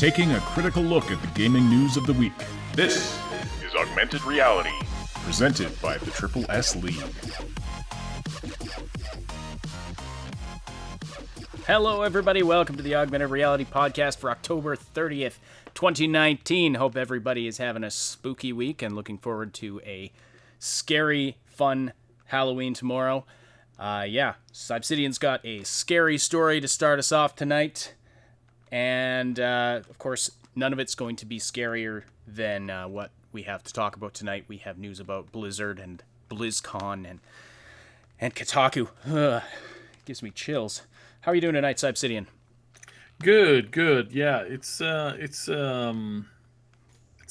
taking a critical look at the gaming news of the week. This is Augmented Reality, presented by the Triple S League. Hello, everybody. Welcome to the Augmented Reality podcast for October 30th, 2019. Hope everybody is having a spooky week and looking forward to a scary, fun Halloween tomorrow. Obsidian's got a scary story to start us off tonight. And, of course, none of it's going to be scarier than what we have to talk about tonight. We have news about Blizzard and BlizzCon and Kotaku. Ugh, gives me chills. How are you doing tonight, Obsidian? Good. Yeah, it's an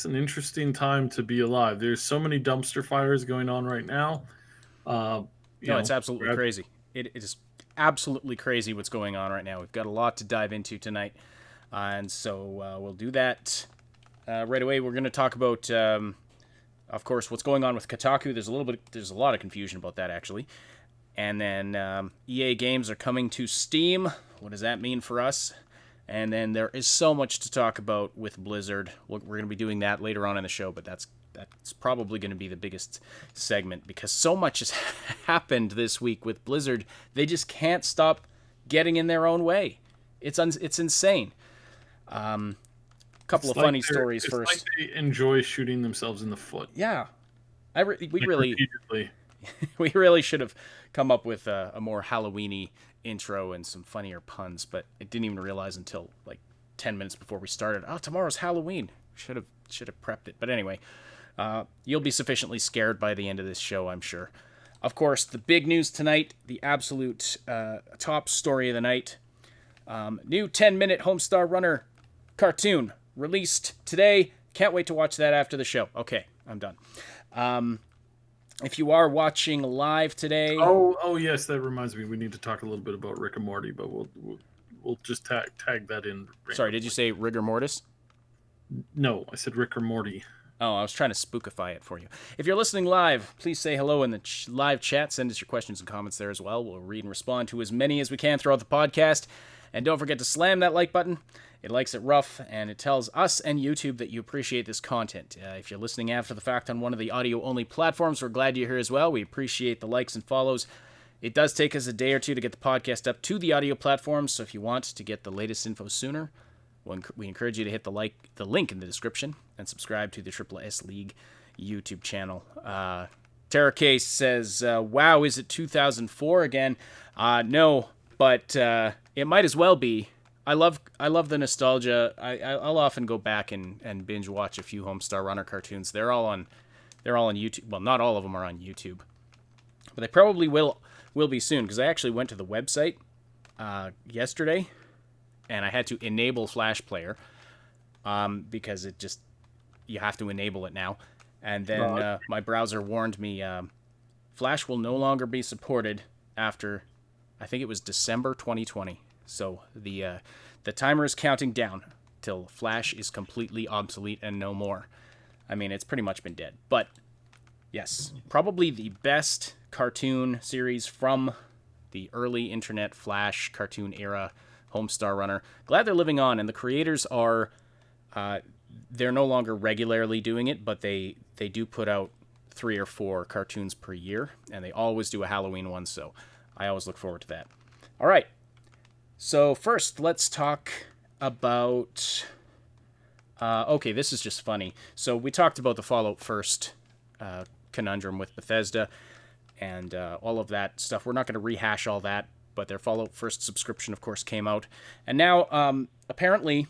interesting time to be alive. There's so many dumpster fires going on right now. It's absolutely crazy. It is absolutely crazy what's going on right now. We've got a lot to dive into tonight, and so we'll do that right away. We're going to talk about, of course, what's going on with Kotaku. There's a lot of confusion about that, actually. And then EA games are coming to Steam. What does that mean for us? And then there is so much to talk about with Blizzard. We're going to be doing that later on in the show, but that's probably going to be the biggest segment because so much has happened this week with Blizzard. They just can't stop getting in their own way. It's insane. Couple of funny stories first. It's like they enjoy shooting themselves in the foot. Yeah, we really should have come up with a more Halloween-y intro and some funnier puns, but I didn't even realize until like 10 minutes before we started. Oh, tomorrow's Halloween. Should have prepped it. But anyway, you'll be sufficiently scared by the end of this show, I'm sure. Of course, the big news tonight, the absolute top story of the night. New 10-minute Homestar Runner cartoon released today. Can't wait to watch that after the show. Okay, I'm done. If you are watching live today... Oh yes, that reminds me. We need to talk a little bit about Rick and Morty, but we'll just tag that in. Sorry, did you say rigor mortis? No, I said Rick or Morty. Oh, I was trying to spookify it for you. If you're listening live, please say hello in the live chat. Send us your questions and comments there as well. We'll read and respond to as many as we can throughout the podcast. And don't forget to slam that like button. It likes it rough, and it tells us and YouTube that you appreciate this content. If you're listening after the fact on one of the audio-only platforms, we're glad you're here as well. We appreciate the likes and follows. It does take us a day or two to get the podcast up to the audio platforms, so if you want to get the latest info sooner, we encourage you to hit the link in the description and subscribe to the Triple S League YouTube channel. Terra Case says, wow, is it 2004 again? No, but it might as well be. I love the nostalgia. I'll often go back and binge watch a few Homestar Runner cartoons. They're all on YouTube. Well, not all of them are on YouTube, but they probably will be soon because I actually went to the website yesterday, and I had to enable Flash Player because you have to enable it now. And then my browser warned me Flash will no longer be supported after, I think it was December 2020. So the timer is counting down till Flash is completely obsolete and no more. I mean, it's pretty much been dead. But yes, probably the best cartoon series from the early internet Flash cartoon era, Homestar Runner. Glad they're living on, and the creators are they're no longer regularly doing it, but they do put out 3 or 4 cartoons per year, and they always do a Halloween one, so I always look forward to that. All right. So first, let's talk about... okay, this is just funny. So we talked about the Fallout First conundrum with Bethesda and all of that stuff. We're not going to rehash all that, but their Fallout First subscription, of course, came out. And now, apparently,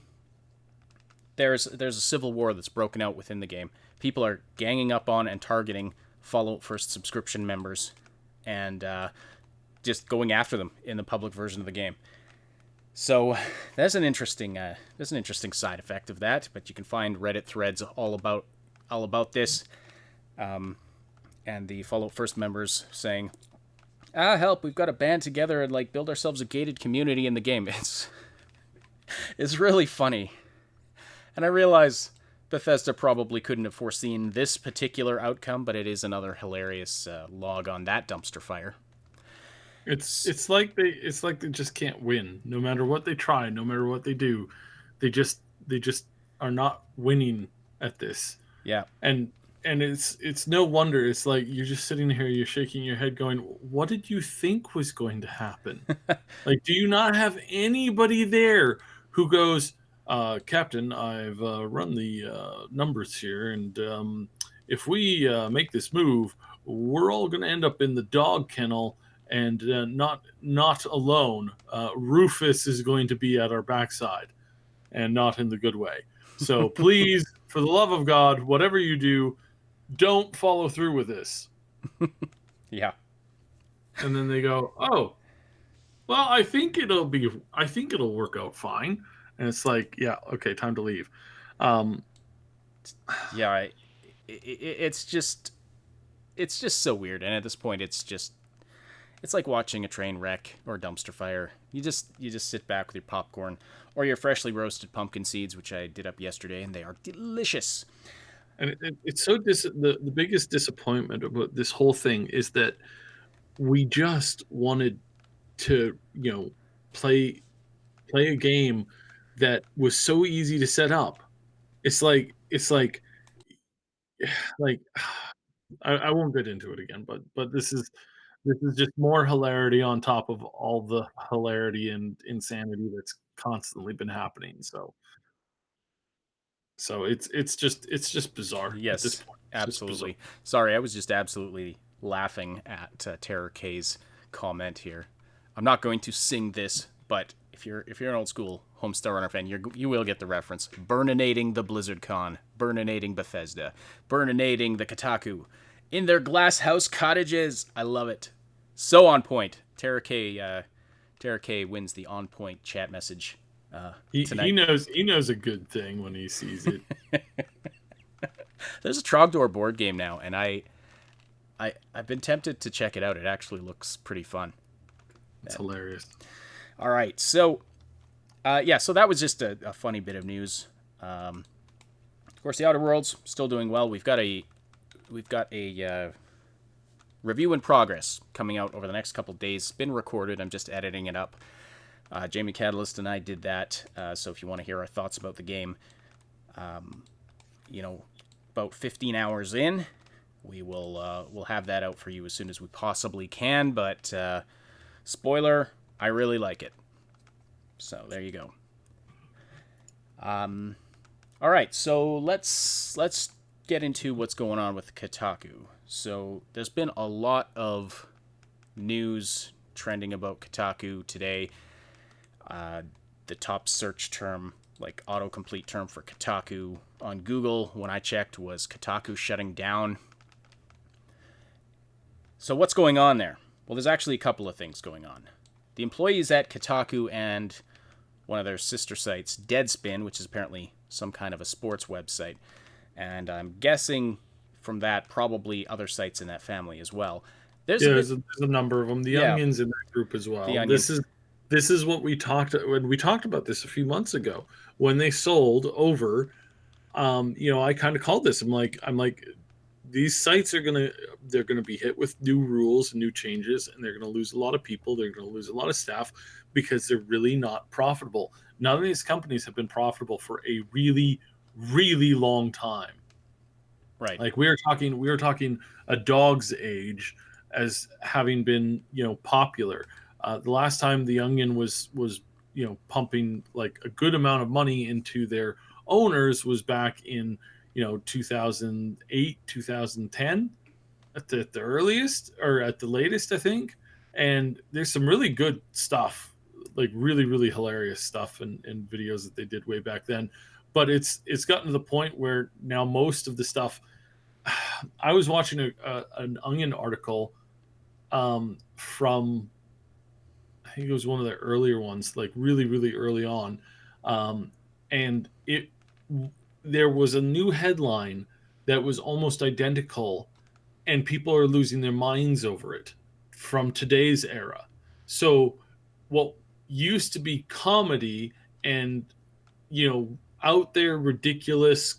there's a civil war that's broken out within the game. People are ganging up on and targeting Fallout First subscription members and just going after them in the public version of the game. So that's an interesting side effect of that, but you can find Reddit threads all about this, and the Fallout First members saying, help, we've got to band together and build ourselves a gated community in the game. It's really funny, and I realize Bethesda probably couldn't have foreseen this particular outcome, but it is another hilarious log on that dumpster fire. It's like they just can't win. No matter what they try, no matter what they do, they just are not winning at this. Yeah. And it's no wonder. It's like you're just sitting here, you're shaking your head going, what did you think was going to happen? Like, do you not have anybody there who goes, Captain, I've run the numbers here, and if we make this move, we're all going to end up in the dog kennel, and not alone. Rufus is going to be at our backside, and not in the good way. So please, for the love of God, whatever you do, don't follow through with this. Yeah. And then they go, oh, well, I think it'll work out fine. And it's like, yeah, okay, time to leave. Yeah. It's just so weird. And at this point, it's like watching a train wreck or a dumpster fire. You just sit back with your popcorn or your freshly roasted pumpkin seeds, which I did up yesterday, and they are delicious. And it's so the biggest disappointment about this whole thing is that we just wanted to, play a game that was so easy to set up. It's like like I won't get into it again, but this is just more hilarity on top of all the hilarity and insanity that's constantly been happening. So it's just bizarre at this Yes, point. It's just bizarre. absolutely. Sorry, I was just absolutely laughing at Terror K's comment here. I'm not going to sing this, but if you're an old school Homestar Runner fan, you will get the reference. Burninating the BlizzCon, burninating Bethesda, burninating the Kotaku in their glass house cottages. I love it. So on point. Terror K wins the on point chat message tonight. He knows a good thing when he sees it. There's a Trogdor board game now, and I've been tempted to check it out. It actually looks pretty fun. It's hilarious. All right, so so that was just a funny bit of news. Of course, the Outer Worlds still doing well. We've got a review in progress coming out over the next couple of days. It's been recorded. I'm just editing it up. Jamie Catalyst and I did that. So if you want to hear our thoughts about the game, about 15 hours in, we'll have that out for you as soon as we possibly can. But spoiler, I really like it. So there you go. All right, so let's get into what's going on with Kotaku. So there's been a lot of news trending about Kotaku today. The top search term, like autocomplete term for Kotaku on Google, when I checked, was Kotaku shutting down. So what's going on there? Well, there's actually a couple of things going on. The employees at Kotaku and one of their sister sites, Deadspin, which is apparently some kind of a sports website, and I'm guessing from that probably other sites in that family as well. There's a number of them. The Onions in that group as well. This is what we talked when we talked about this a few months ago when they sold over. I kind of called this. I'm like, these sites they're gonna be hit with new rules and new changes, and they're gonna lose a lot of people. They're gonna lose a lot of staff because they're really not profitable. None of these companies have been profitable for a really, really long time. Right. Like we were talking a dog's age as having been, popular. The last time the Onion was pumping like a good amount of money into their owners was back in 2008, 2010 at the earliest, or at the latest, I think. And there's some really good stuff, like really, really hilarious stuff and videos that they did way back then. But it's gotten to the point where now most of the stuff. I was watching an Onion article from, I think it was one of the earlier ones, like really, really early on, and there was a new headline that was almost identical, and people are losing their minds over it from today's era. So what used to be comedy and out there ridiculous,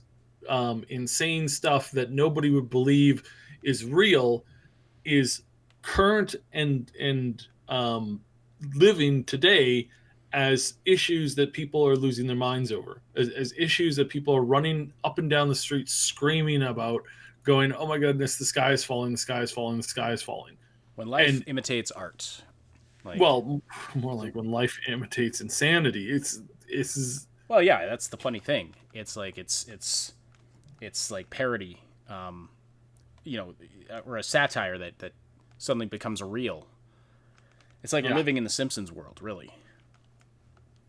insane stuff that nobody would believe is real is current and living today as issues that people are losing their minds over, as issues that people are running up and down the street screaming about, going, "Oh my goodness, the sky is falling, the sky is falling, the sky is falling." When life And imitates art, like, well, more like when life imitates insanity. It's well, yeah, that's the funny thing. It's like it's like parody, you know, or a satire that suddenly becomes real. It's like yeah, living in the Simpsons world, really.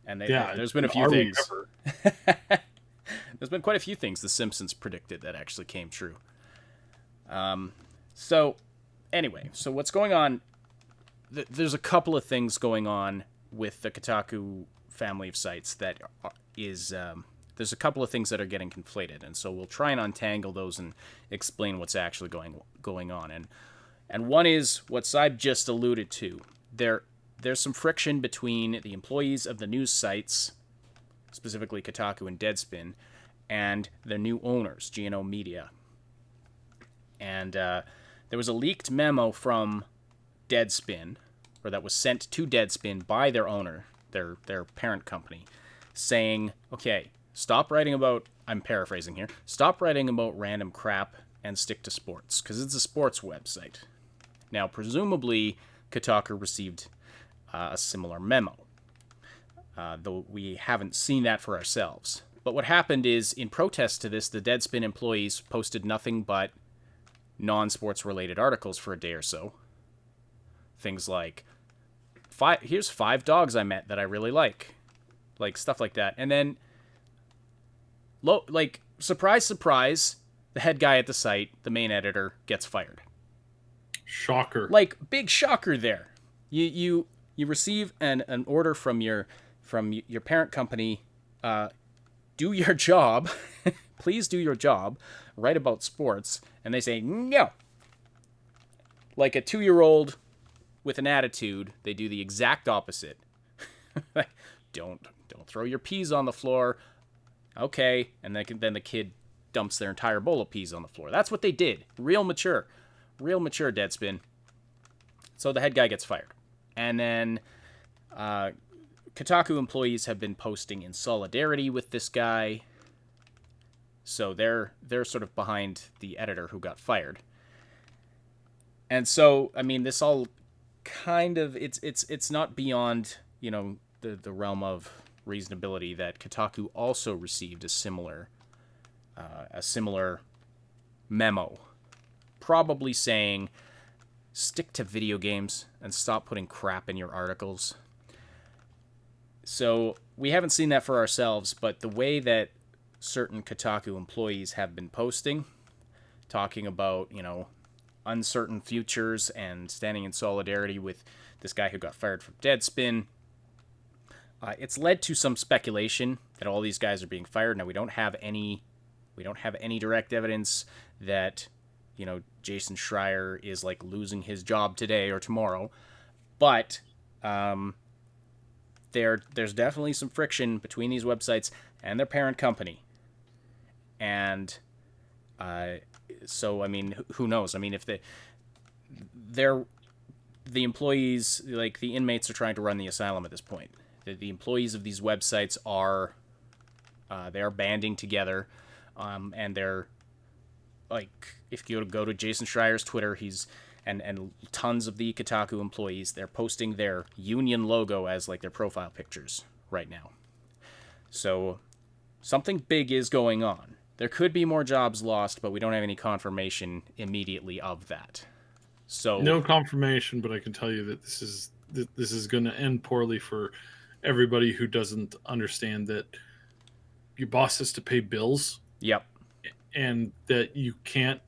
And yeah. there's been a few Are we things. ever? There's been quite a few things the Simpsons predicted that actually came true. So, anyway, so what's going on? There's a couple of things going on with the Kotaku family of sites that there's a couple of things that are getting conflated, and so we'll try and untangle those and explain what's actually going on. And one is what Saib just alluded to. There's some friction between the employees of the news sites, specifically Kotaku and Deadspin, and their new owners, G&O Media. And there was a leaked memo from Deadspin, or that was sent to Deadspin by their owner, their parent company, saying, okay, stop writing about, I'm paraphrasing here, stop writing about random crap and stick to sports, because it's a sports website. Now, presumably, Kotaku received a similar memo, though we haven't seen that for ourselves. But what happened is, in protest to this, the Deadspin employees posted nothing but non-sports related articles for a day or so. Things like, here's 5 dogs I met that I really like stuff like that. And then, surprise, surprise, the head guy at the site, the main editor, gets fired. Shocker. Like, big shocker there. You receive an order from your parent company. Do your job. Please do your job. Write about sports. And they say, no. Like a 2-year-old with an attitude, they do the exact opposite. Don't throw your peas on the floor. Okay. And then the kid dumps their entire bowl of peas on the floor. That's what they did. Real mature, Deadspin. So the head guy gets fired. And then Kotaku employees have been posting in solidarity with this guy. So they're sort of behind the editor who got fired. And so, I mean, this all kind of, it's not beyond, the realm of reasonability that Kotaku also received a similar memo, probably saying, stick to video games and stop putting crap in your articles. So we haven't seen that for ourselves, but the way that certain Kotaku employees have been posting, talking about, uncertain futures and standing in solidarity with this guy who got fired from Deadspin, it's led to some speculation that all these guys are being fired. Now, we don't have any direct evidence that, Jason Schreier is like losing his job today or tomorrow, but there's definitely some friction between these websites and their parent company. And so, I mean, who knows? I mean, if the employees, like the inmates, are trying to run the asylum at this point. The employees of these websites are they are banding together, and they're like, if you go to Jason Schreier's Twitter, and tons of the Kotaku employees, they're posting their union logo as like their profile pictures right now. So something big is going on. There could be more jobs lost, but we don't have any confirmation immediately of that. So no confirmation, but I can tell you that this is going to end poorly for everybody who doesn't understand that your boss has to pay bills. Yep. And that you can't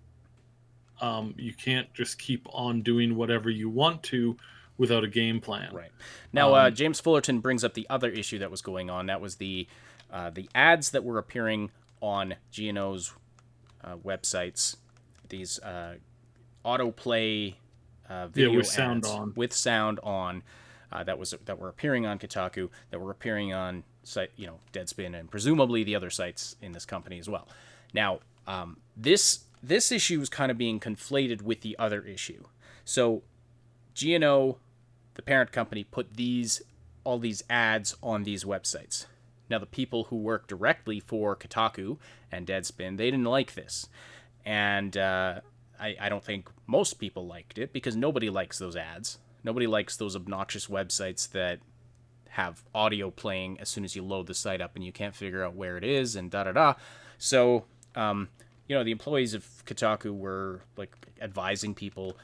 just keep on doing whatever you want to without a game plan. Right. Now, James Fullerton brings up the other issue that was going on. That was the ads that were appearing on GNO's websites. These autoplay video with ads sound on. With sound on that were appearing on Kotaku, that were appearing on site, Deadspin, and presumably the other sites in this company as well. Now, this issue is kind of being conflated with the other issue. So, GNO, the parent company, put these all these ads on these websites. Now, the people who work directly for Kotaku and Deadspin, they didn't like this. And I don't think most people liked it, because nobody likes those ads. Nobody likes those obnoxious websites that have audio playing as soon as you load the site up and you can't figure out where it is and da-da-da. So, the employees of Kotaku were like advising people,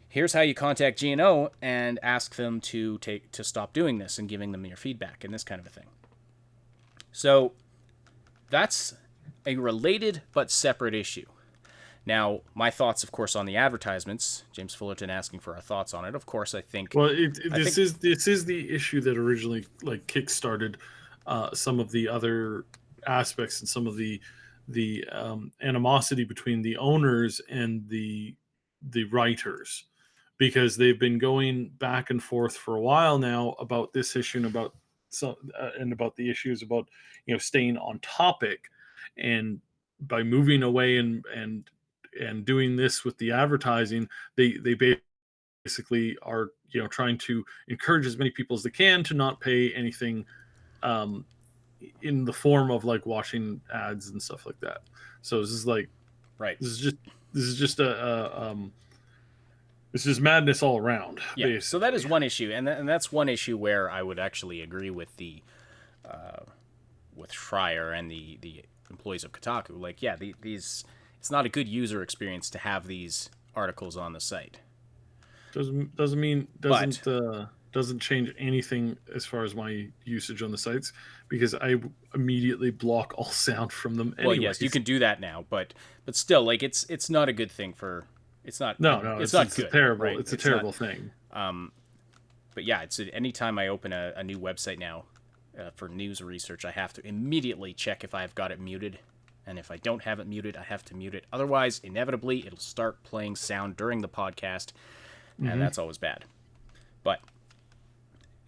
here's how you contact G&O, and ask them to stop doing this, and giving them your feedback and this kind of a thing. So that's a related but separate issue. Now, my thoughts, of course, on the advertisements. James Fullerton asking for our thoughts on it. Of course, I think. Well, this is the issue that originally like kickstarted some of the other aspects and some of the animosity between the owners and the writers, because they've been going back and forth for a while now about this issue and about about the issues about staying on topic, and by moving away and doing this with the advertising, they basically are trying to encourage as many people as they can to not pay anything in the form of like watching ads and stuff like that. So this is like, right, this is just this is madness all around. Yeah. Basically. So that is one issue, and that's one issue where I would actually agree with with Schreier and the employees of Kotaku. Like, yeah, these, it's not a good user experience to have these articles on the site. Doesn't change anything as far as my usage on the sites, because I immediately block all sound from them anyways. Well, yes, you can do that now, but still, like, it's not a good thing for. It's not. No, it's not good. Terrible. Right? It's a terrible thing. But yeah, it's anytime I open a new website now for news or research, I have to immediately check if I've got it muted. And if I don't have it muted, I have to mute it. Otherwise, inevitably, it'll start playing sound during the podcast, and that's always bad. But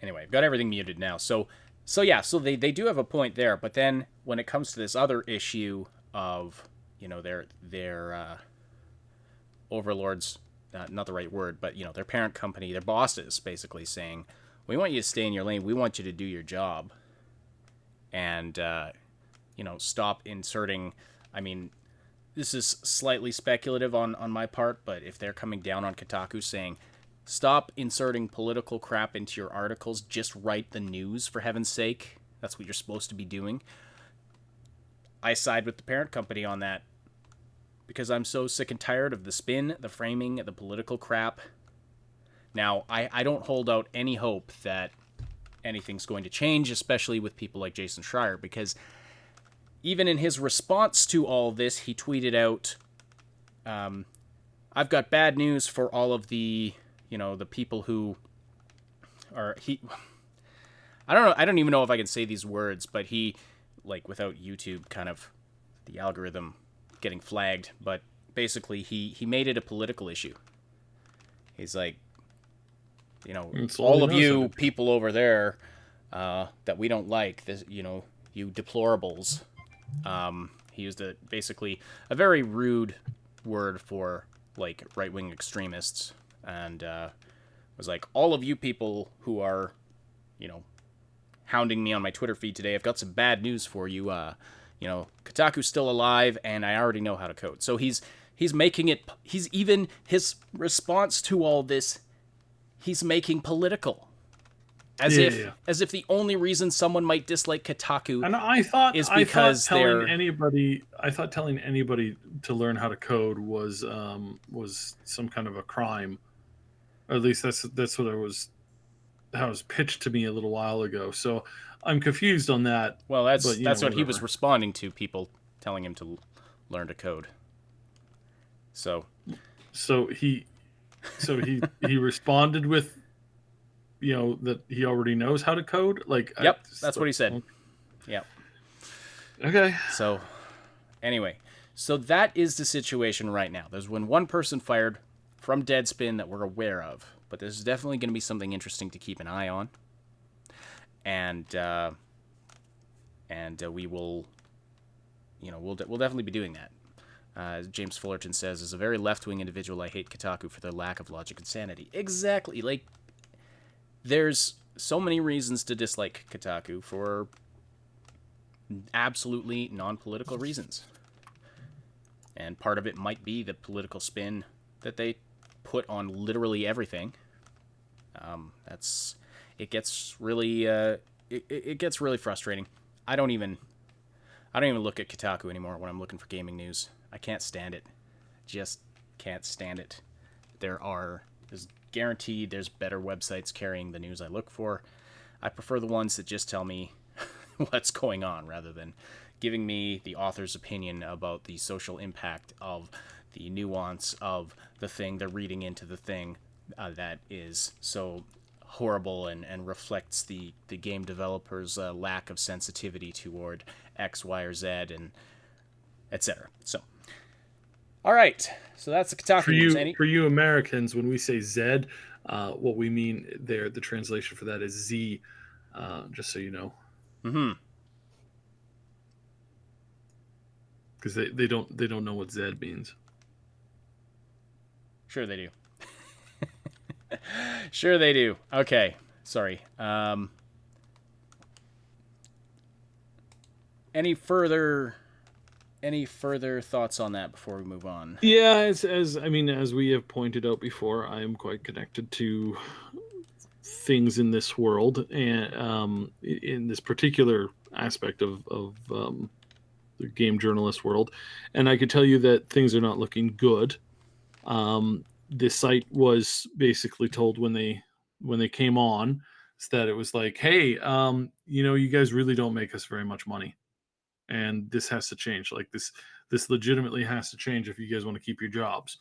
anyway, I've got everything muted now. So they do have a point there. But then when it comes to this other issue of, their overlords, not the right word, but, their parent company, their bosses basically saying, we want you to stay in your lane. We want you to do your job. And, stop inserting. I mean, this is slightly speculative on my part, but if they're coming down on Kotaku saying, stop inserting political crap into your articles, just write the news, for heaven's sake. That's what you're supposed to be doing. I side with the parent company on that, because I'm so sick and tired of the spin, the framing, the political crap. Now, I don't hold out any hope that anything's going to change, especially with people like Jason Schreier, because even in his response to all this, he tweeted out, I've got bad news for all of the, the people who are, I don't know, I don't even know if I can say these words, but he, like, without YouTube kind of, the algorithm getting flagged, but basically he made it a political issue. He's like, all of you people over there that we don't like, this, you deplorables. He used basically a very rude word for, like, right-wing extremists, and was like, all of you people who are, hounding me on my Twitter feed today, I've got some bad news for you. Kotaku's still alive, and I already know how to code. So he's making it. He's even his response to all this, he's making political, as if the only reason someone might dislike Kotaku is because telling anybody to learn how to code was some kind of a crime. Or at least that's what how it was pitched to me a little while ago. So I'm confused on that. Well, that's what he was responding to, people telling him to learn to code. So he responded with, that he already knows how to code. Like, yep, that's what he said. Yeah. Okay. So anyway, so that is the situation right now. There's been one person fired from Deadspin that we're aware of, but this is definitely going to be something interesting to keep an eye on. And we will, we'll definitely be doing that. As James Fullerton says, as a very left-wing individual, I hate Kotaku for their lack of logic and sanity. Exactly. Like, there's so many reasons to dislike Kotaku for absolutely non-political reasons. And part of it might be the political spin that they put on literally everything. It gets really it gets really frustrating. I don't even look at Kotaku anymore when I'm looking for gaming news. I can't stand it. Just can't stand it. There's guaranteed there's better websites carrying the news I look for. I prefer the ones that just tell me what's going on rather than giving me the author's opinion about the social impact of the nuance of the thing they're reading into the thing that is so horrible and reflects the game developer's lack of sensitivity toward X, Y, or Z, and etc. So, all right. So that's the Kotaku news. For you Americans, when we say Z, what we mean there, the translation for that is Z. Just so you know. Mm-hmm. Because they don't know what Z means. Sure they do. Sure they do. Okay. Sorry. Any further thoughts on that before we move on? Yeah, as we have pointed out before, I am quite connected to things in this world, and in this particular aspect of the game journalist world, and I could tell you that things are not looking good. This site was basically told when they came on, is that it was like, hey, you guys really don't make us very much money, and this has to change. Like this legitimately has to change if you guys want to keep your jobs.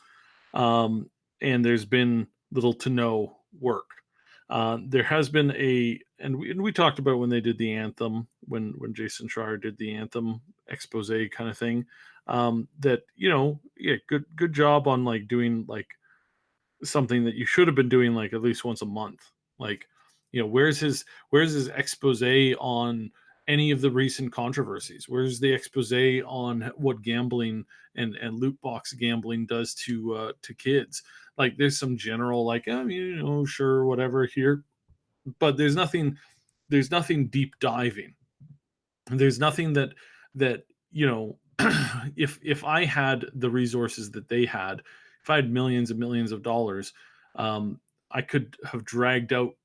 And there's been little to no work. There has been and we talked about when they did the anthem, when Jason Schreier did the anthem expose kind of thing. That good job on like doing like something that you should have been doing like at least once a month. Like, where's his expose on any of the recent controversies? Where's the expose on what gambling and loot box gambling does to kids? Like, there's some general like, sure, whatever here, but there's nothing deep diving. There's nothing that if I had the resources that they had, if I had millions and millions of dollars, I could have dragged out,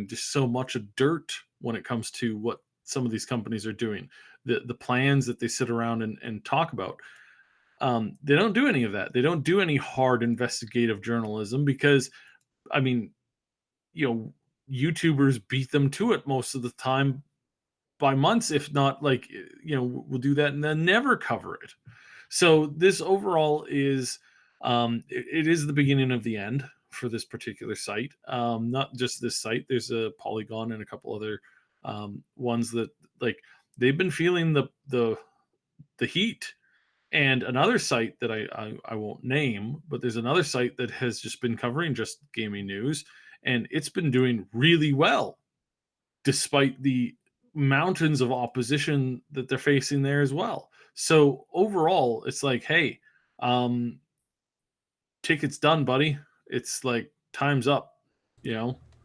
just so much of dirt when it comes to what some of these companies are doing, the plans that they sit around and talk about. They don't do any of that. They don't do any hard investigative journalism because, YouTubers beat them to it most of the time by months, if not like, we'll do that and then never cover it. So this overall is, it is the beginning of the end for this particular site. Not just this site. There's a Polygon and a couple other ones that like they've been feeling the heat. And another site that I won't name, but there's another site that has just been covering just gaming news, and it's been doing really well, despite the mountains of opposition that they're facing there as well. So overall, it's like, hey, ticket's done, buddy. It's like time's up.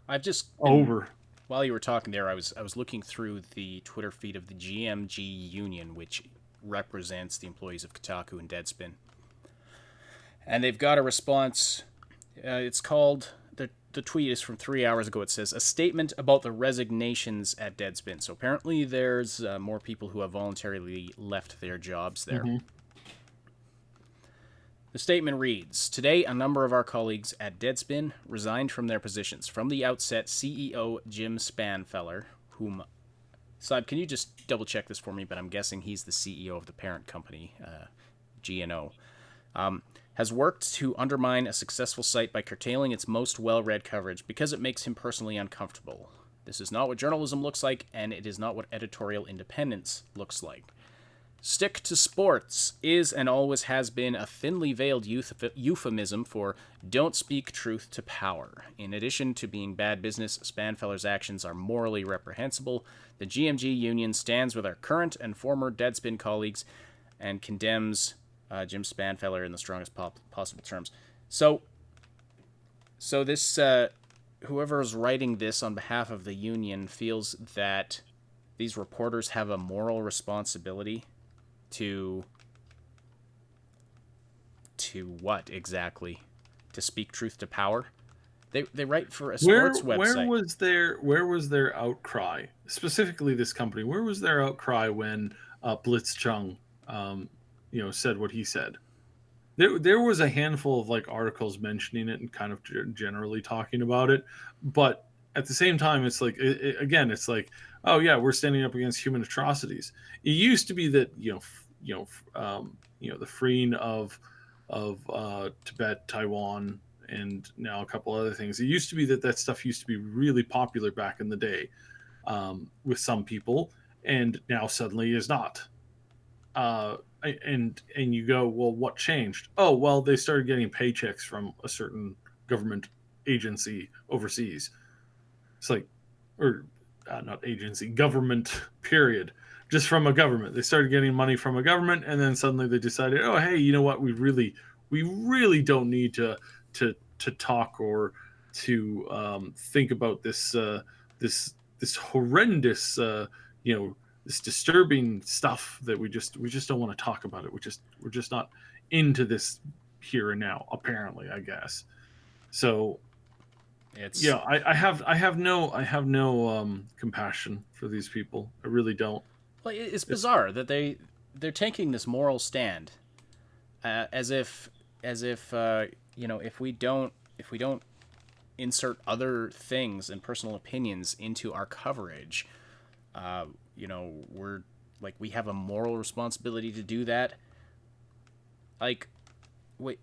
I've just over. While you were talking there, I was looking through the Twitter feed of the GMG Union, which represents the employees of Kotaku and Deadspin, and they've got a response. It's called the tweet is from 3 hours ago. It says a statement about the resignations at Deadspin. So apparently there's more people who have voluntarily left their jobs there. Mm-hmm. The statement reads, today a number of our colleagues at Deadspin resigned from their positions. From the outset, CEO Jim Spanfeller, whom... Saib, can you just double check this for me? But I'm guessing he's the CEO of the parent company, G&O. Has worked to undermine a successful site by curtailing its most well-read coverage because it makes him personally uncomfortable. This is not what journalism looks like, and it is not what editorial independence looks like. Stick to sports is and always has been a thinly veiled euphemism for don't speak truth to power. In addition to being bad business, Spanfeller's actions are morally reprehensible. The GMG Union stands with our current and former Deadspin colleagues and condemns Jim Spanfeller in the strongest possible terms. So this whoever is writing this on behalf of the union feels that these reporters have a moral responsibility to what exactly? To speak truth to power? They write for a sports website. Where was their outcry, specifically this company? Where was their outcry when Blitzchung, said what he said? There was a handful of like articles mentioning it and kind of generally talking about it, but at the same time, it's like again, it's like, oh yeah, we're standing up against human atrocities. It used to be that the freeing of Tibet, Taiwan, and now a couple other things. It used to be that stuff used to be really popular back in the day with some people, and now suddenly is not. And you go, well, what changed? Oh, well, they started getting paychecks from a certain government agency overseas. It's like, or not agency, government. Period. Just from a government, they started getting money from a government, and then suddenly they decided, oh, hey, you know what? We really don't need to talk or to think about this horrendous this disturbing stuff that we just don't want to talk about it. We're just not into this here and now, apparently, I guess. So It's I have no compassion for these people. I really don't. well, it's bizarre that they're taking this moral stand, as if if we don't insert other things and personal opinions into our coverage, we're like, we have a moral responsibility to do that. Like, wait,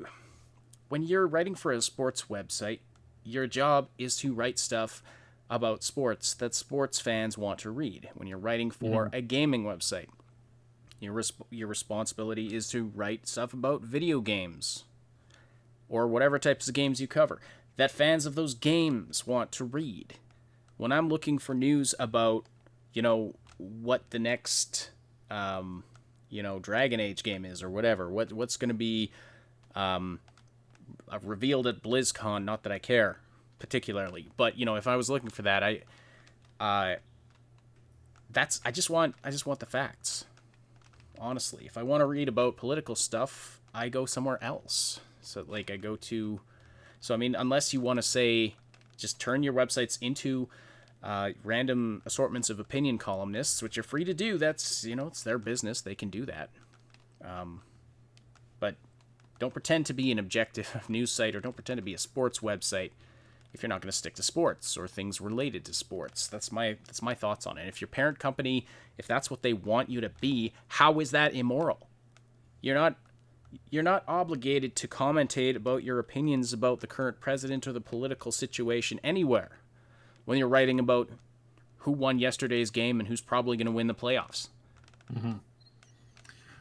when you're writing for a sports website, your job is to write stuff about sports that sports fans want to read. When you're writing for a gaming website, your responsibility is to write stuff about video games or whatever types of games you cover that fans of those games want to read. When I'm looking for news about, what the next, Dragon Age game is or whatever, what's going to be revealed at BlizzCon, not that I care particularly, but if I was looking for that, I just want the facts. Honestly, if I want to read about political stuff, I go somewhere else. So like unless you want to say, just turn your websites into random assortments of opinion columnists, which you're free to do. That's, it's their business. They can do that. But don't pretend to be an objective news site, or don't pretend to be a sports website if you're not going to stick to sports or things related to sports. That's my thoughts on it. If your parent company, if that's what they want you to be, how is that immoral? You're not obligated to commentate about your opinions about the current president or the political situation anywhere when you're writing about who won yesterday's game and who's probably going to win the playoffs. Mm-hmm.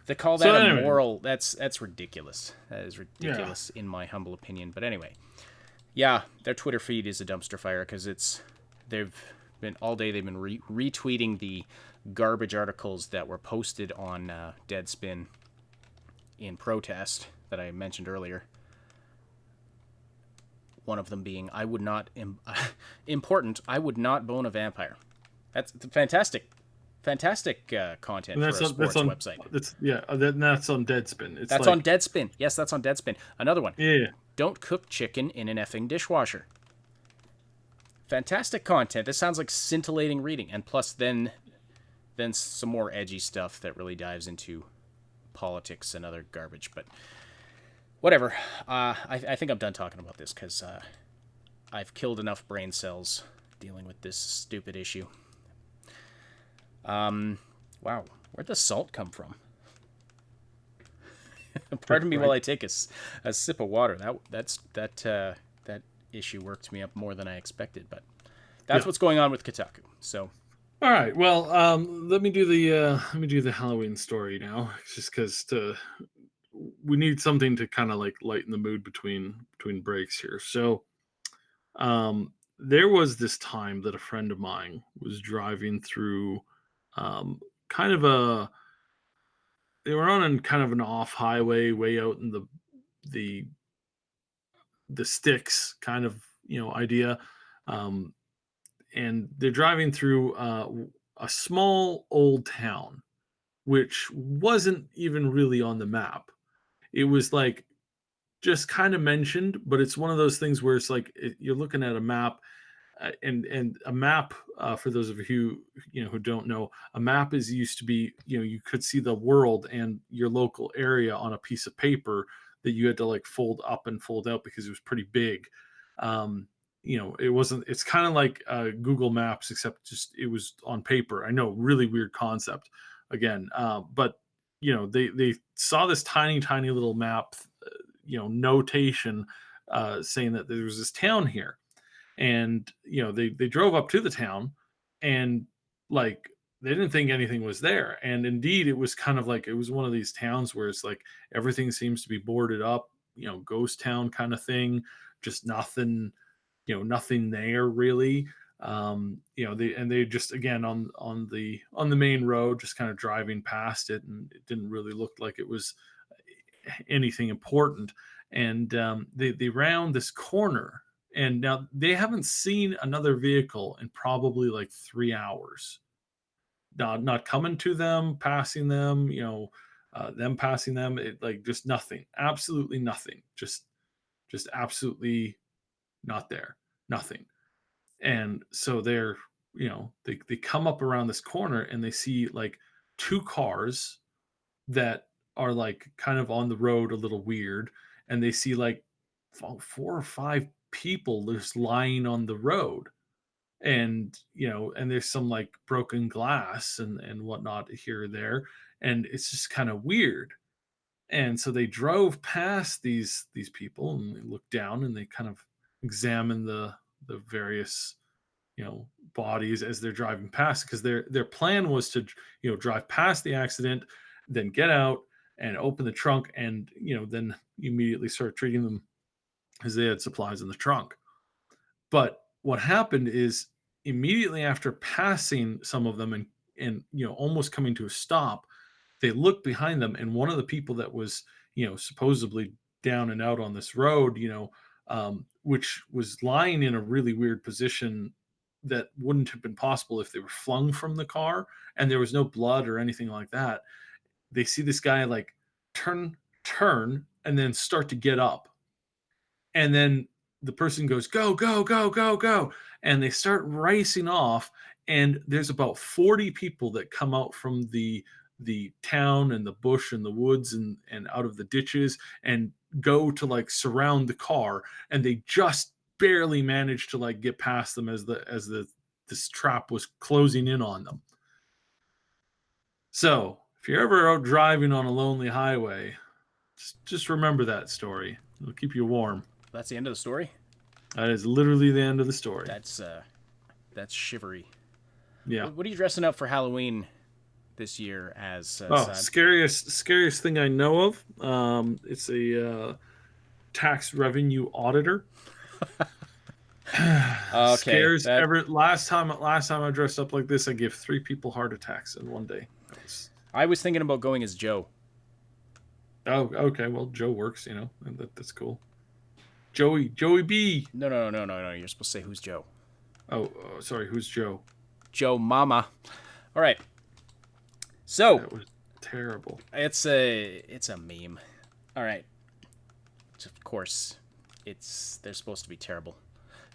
They call that immoral. That's ridiculous. That is ridiculous in my humble opinion. But anyway, yeah, their Twitter feed is a dumpster fire because they've been retweeting the garbage articles that were posted on Deadspin in protest that I mentioned earlier. One of them being, I would not bone a vampire. That's fantastic content for a sports website. That's on Deadspin. That's on Deadspin. Yes, that's on Deadspin. Another one. Yeah. Don't cook chicken in an effing dishwasher. Fantastic content. This sounds like scintillating reading, and plus then some more edgy stuff that really dives into politics and other garbage. But whatever. I think I'm done talking about this because I've killed enough brain cells dealing with this stupid issue. Wow, where'd the salt come from? Pardon me while I take a sip of water. That issue worked me up more than I expected, but that's what's going on with Kotaku. So, all right, well, let me do the Halloween story now, just because we need something to kind of like lighten the mood between breaks here. So, there was this time that a friend of mine was driving through they were on kind of an off highway way out in the sticks kind of idea, Um, and they're driving through a small old town, which wasn't even really on the map. It was like just kind of mentioned, but it's one of those things where it's like you're looking at a map, and a map, for those of you who don't know, a map is used to be, you could see the world and your local area on a piece of paper that you had to like fold up and fold out because it was pretty big. Um, it wasn't. It's kind of like Google Maps, except just it was on paper. I know, really weird concept. Again, but they saw this tiny little map, notation, saying that there was this town here, and they drove up to the town, and like they didn't think anything was there, and indeed it was kind of like it was one of these towns where it's like everything seems to be boarded up, ghost town kind of thing, just nothing, nothing there really. They just, again, on the main road, just kind of driving past it, and it didn't really look like it was anything important. And they round this corner, and now they haven't seen another vehicle in probably like 3 hours. Not coming to them, passing them, them passing them. It, like, just nothing, absolutely nothing, just absolutely not there, nothing. And so they come up around this corner, and they see like two cars that are like kind of on the road a little weird, and they see like four or five people just lying on the road, and and there's some like broken glass and whatnot here or there, and it's just kind of weird. And so they drove past these people, and they looked down, and they kind of examined the various bodies as they're driving past, because their plan was to drive past the accident, then get out and open the trunk, and then immediately start treating them as they had supplies in the trunk. But what happened is, immediately after passing some of them, and almost coming to a stop, they looked behind them, and one of the people that was supposedly down and out on this road, which was lying in a really weird position that wouldn't have been possible if they were flung from the car, and there was no blood or anything like that. They see this guy like turn and then start to get up, and then the person goes, go, go, go, go, go, and they start racing off. And there's about 40 people that come out from the town and the bush and the woods, and out of the ditches, and go to like surround the car, and they just barely managed to like get past them as the this trap was closing in on them. So if you're ever out driving on a lonely highway, just remember that story. It'll keep you warm. That's the end of the story. That is literally the end of the story. That's shivery. Yeah. What are you dressing up for Halloween this year as? Scariest thing I know of. It's a tax revenue auditor. Okay. Scares last time I dressed up like this, I gave 3 people heart attacks in one day. I was thinking about going as Joe. Oh, okay. Well, Joe works. That's cool. Joey B. No. You're supposed to say who's Joe. Oh, sorry. Who's Joe? Joe Mama. All right. So that was terrible. It's a meme. All right. Of course, they're supposed to be terrible.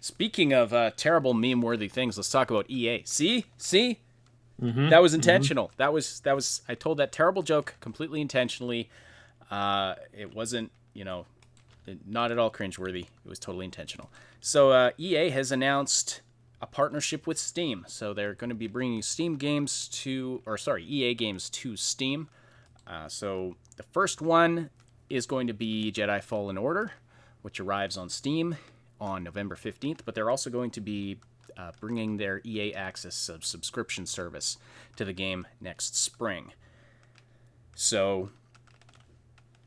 Speaking of terrible meme-worthy things, let's talk about EA. See? Mm-hmm. That was intentional. Mm-hmm. That was. I told that terrible joke completely intentionally. It wasn't, not at all cringeworthy. It was totally intentional. So EA has announced a partnership with Steam. So they're going to be bringing EA games to Steam. So the first one is going to be Jedi Fallen Order, which arrives on Steam on November 15th. But they're also going to be bringing their EA Access subscription service to the game next spring. So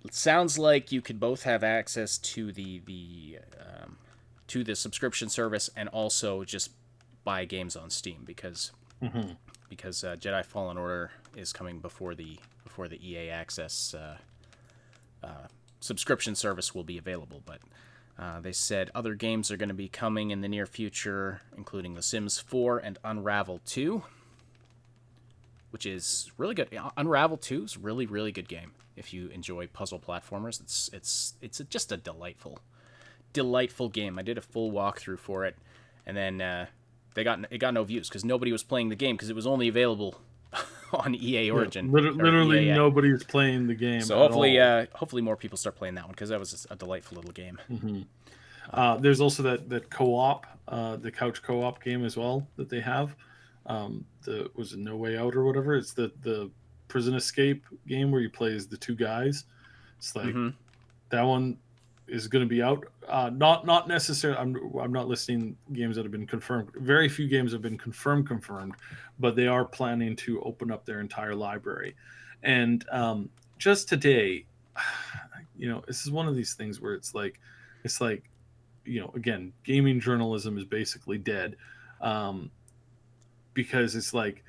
it sounds like you could both have access to the subscription service and also just buy games on Steam because Jedi Fallen Order is coming before the EA Access subscription service will be available. But They said other games are going to be coming in the near future, including The Sims 4 and Unravel 2, which is really good. Unravel 2 is really, really good game. If you enjoy puzzle platformers, it's just a delightful game. I did a full walkthrough for it, and then it got no views because nobody was playing the game because it was only available on EA Origin. Literally EA. nobody is playing the game. So hopefully more people start playing that one because that was a delightful little game. Mm-hmm. There's also that co-op, the couch co-op game as well that they have. Was it No Way Out or whatever? It's the prison escape game where you play as the two guys. It's like that one is going to be out. Not necessarily. I'm not listing games that have been confirmed. Very few games have been confirmed, but they are planning to open up their entire library. And just today, this is one of these things where it's like, again, gaming journalism is basically dead, because it's like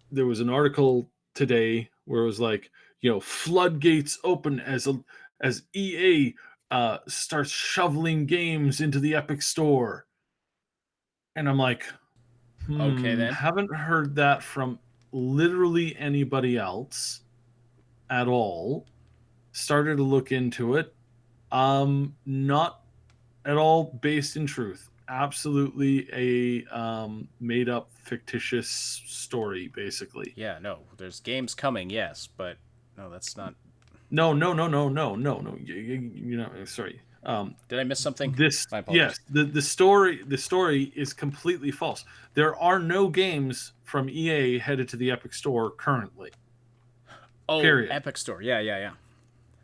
there was an article today where it was like, floodgates open as EA starts shoveling games into the Epic Store. And I'm like, Okay, then. haven't heard that from literally anybody else at all. Started to look into it. Not at all based in truth. Absolutely a made up fictitious story, basically. Yeah, no, there's games coming, yes, but no, that's not. No. Sorry. Did I miss something? My Yes, apologies. the story is completely false. There are no games from EA headed to the Epic Store currently. Oh, period. Epic Store. Yeah.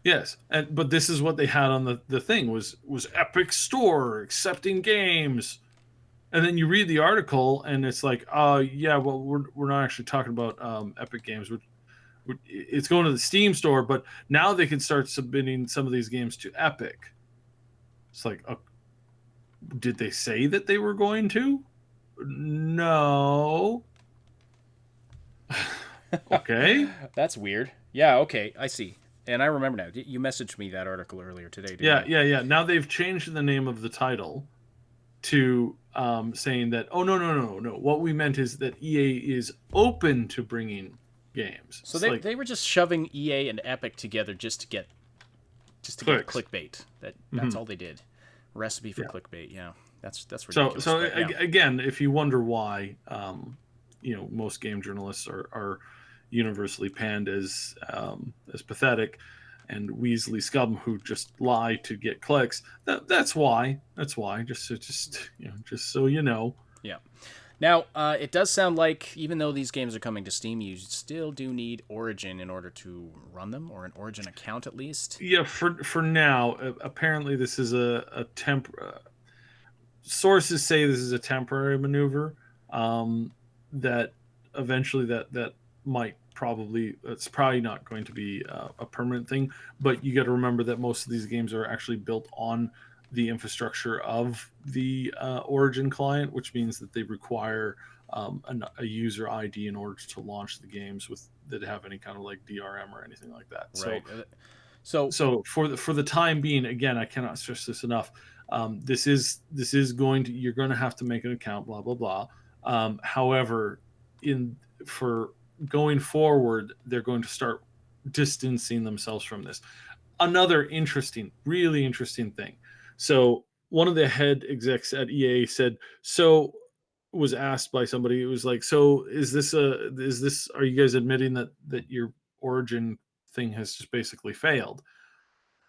Yes, but this is what they had on the thing was Epic Store accepting games. And then you read the article and it's like, yeah, well, we're not actually talking about Epic games. It's going to the Steam store, but now they can start submitting some of these games to Epic. It's like, did they say that they were going to? No. Okay. That's weird. Yeah, okay, I see. And I remember now. You messaged me that article earlier today, didn't you? Yeah. Now they've changed the name of the title to saying that, oh, no. What we meant is that EA is open to bringing games. So they were just shoving EA and Epic together just to get clickbait. That's all they did. Recipe for clickbait. Yeah, that's ridiculous. So again, if you wonder why, most game journalists are universally panned as pathetic, and Weasley scum who just lie to get clicks. That's why. Just so you know. Yeah. Now, it does sound like even though these games are coming to Steam, you still do need Origin in order to run them, or an Origin account at least. Yeah, for now. Apparently, this is a sources say this is a temporary maneuver. That eventually that might it's probably not going to be a permanent thing. But you got to remember that most of these games are actually built on the infrastructure of the Origin client, which means that they require a user ID in order to launch the games that have any kind of like DRM or anything like that. Right. So for the time being, again, I cannot stress this enough. This is you're going to have to make an account, blah blah blah. However, for going forward, they're going to start distancing themselves from this. Another really interesting thing. So one of the head execs at EA was asked by somebody, it was like, so are you guys admitting that your Origin thing has just basically failed?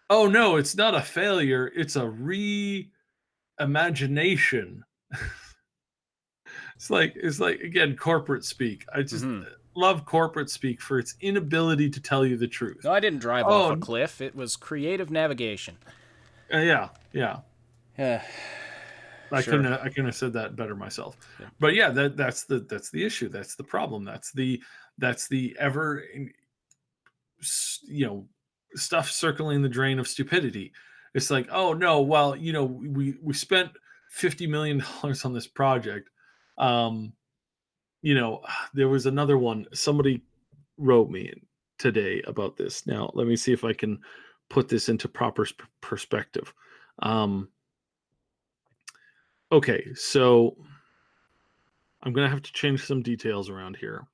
Oh no, it's not a failure, it's a reimagination. It's like again, corporate speak. I just love corporate speak for its inability to tell you the truth. No, I didn't drive off a cliff. It was creative navigation. Yeah. I Sure. couldn't have said that better myself. Yeah. But yeah, that's the issue. That's the problem. That's the ever stuff circling the drain of stupidity. It's like, oh no, well, we spent $50 million on this project. There was another one. Somebody wrote me today about this. Now, let me see if I can put this into proper perspective. Okay, so I'm gonna have to change some details around here.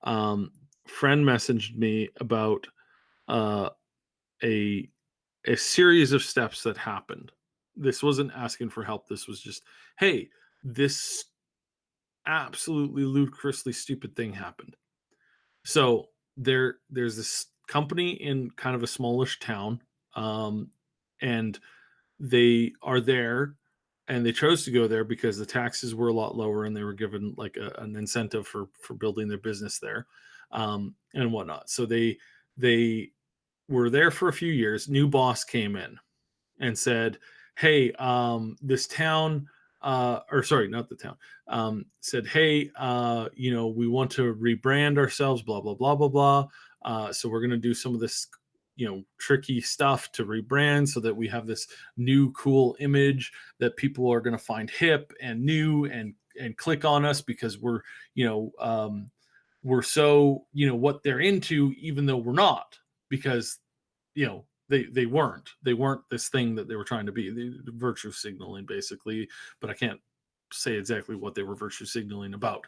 Friend messaged me about uh, a a series of steps that happened. This wasn't asking for help. This was just, hey, this absolutely ludicrously stupid thing happened. So there's this company in kind of a smallish town, and they are there, and they chose to go there because the taxes were a lot lower, and they were given like an incentive for building their business there, and whatnot. So they were there for a few years. New boss came in and said, "Hey, this town, or sorry, not the town, said, hey, we want to rebrand ourselves, blah blah blah blah blah. So we're going to do some of this, tricky stuff to rebrand so that we have this new cool image that people are going to find hip and new and click on us because we're so what they're into, even though we're not, because they weren't this thing that they were trying to be, the virtue signaling basically, but I can't say exactly what they were virtue signaling about.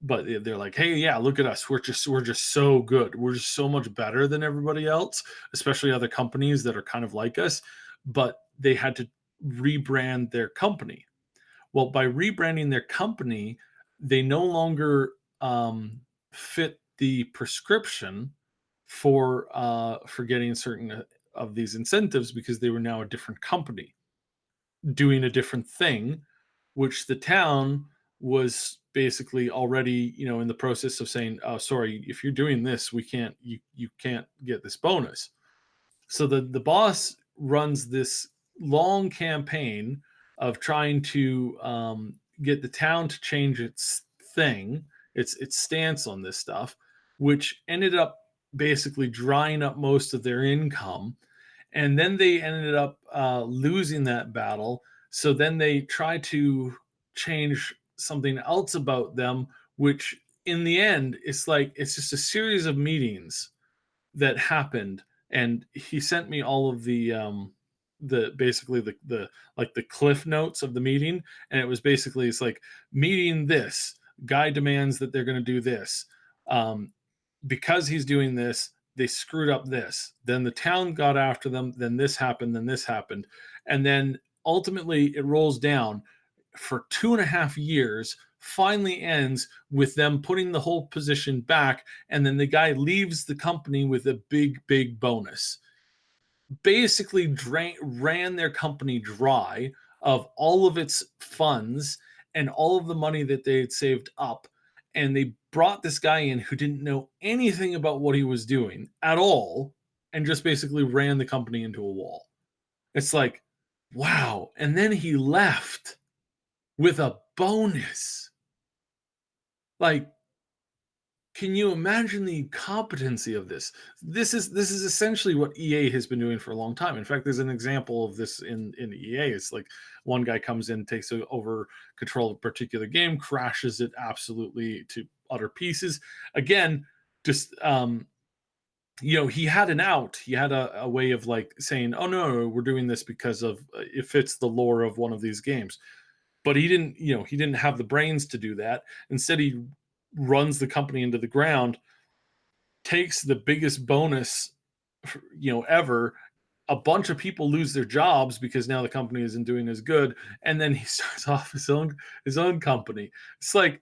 But they're like, hey, yeah, look at us, we're just so good, we're just so much better than everybody else, especially other companies that are kind of like us. But they had to rebrand their company. Well, by rebranding their company, they no longer fit the prescription for getting certain of these incentives, because they were now a different company doing a different thing, which the town was basically already in the process of saying, oh, sorry, if you're doing this, we can't, you can't get this bonus. So the boss runs this long campaign of trying to get the town to change its thing, its stance on this stuff, which ended up basically drying up most of their income. And then they ended up losing that battle. So then they tried to change something else about them, which in the end, it's just a series of meetings that happened. And he sent me all of the basically the like the cliff notes of the meeting. And it was basically, it's like, meeting this guy demands that they're going to do this, because he's doing this, they screwed up this, then the town got after them, then this happened, and then ultimately it rolls down for 2.5 years, finally ends with them putting the whole position back, and then the guy leaves the company with a big bonus. Basically ran their company dry of all of its funds and all of the money that they had saved up, and they brought this guy in who didn't know anything about what he was doing at all, and just basically ran the company into a wall. It's like, wow. And then he left with a bonus. Like, can you imagine the incompetency of this? This is essentially what EA has been doing for a long time. In fact, there's an example of this in EA. It's like, one guy comes in, takes over control of a particular game, crashes it absolutely to utter pieces. Again, just he had an out. He had a way of like saying, "Oh no, we're doing this because of it fits the lore of one of these games." But he didn't have the brains to do that. Instead, he runs the company into the ground, takes the biggest bonus ever. A bunch of people lose their jobs because now the company isn't doing as good, and then he starts off his own company. It's like,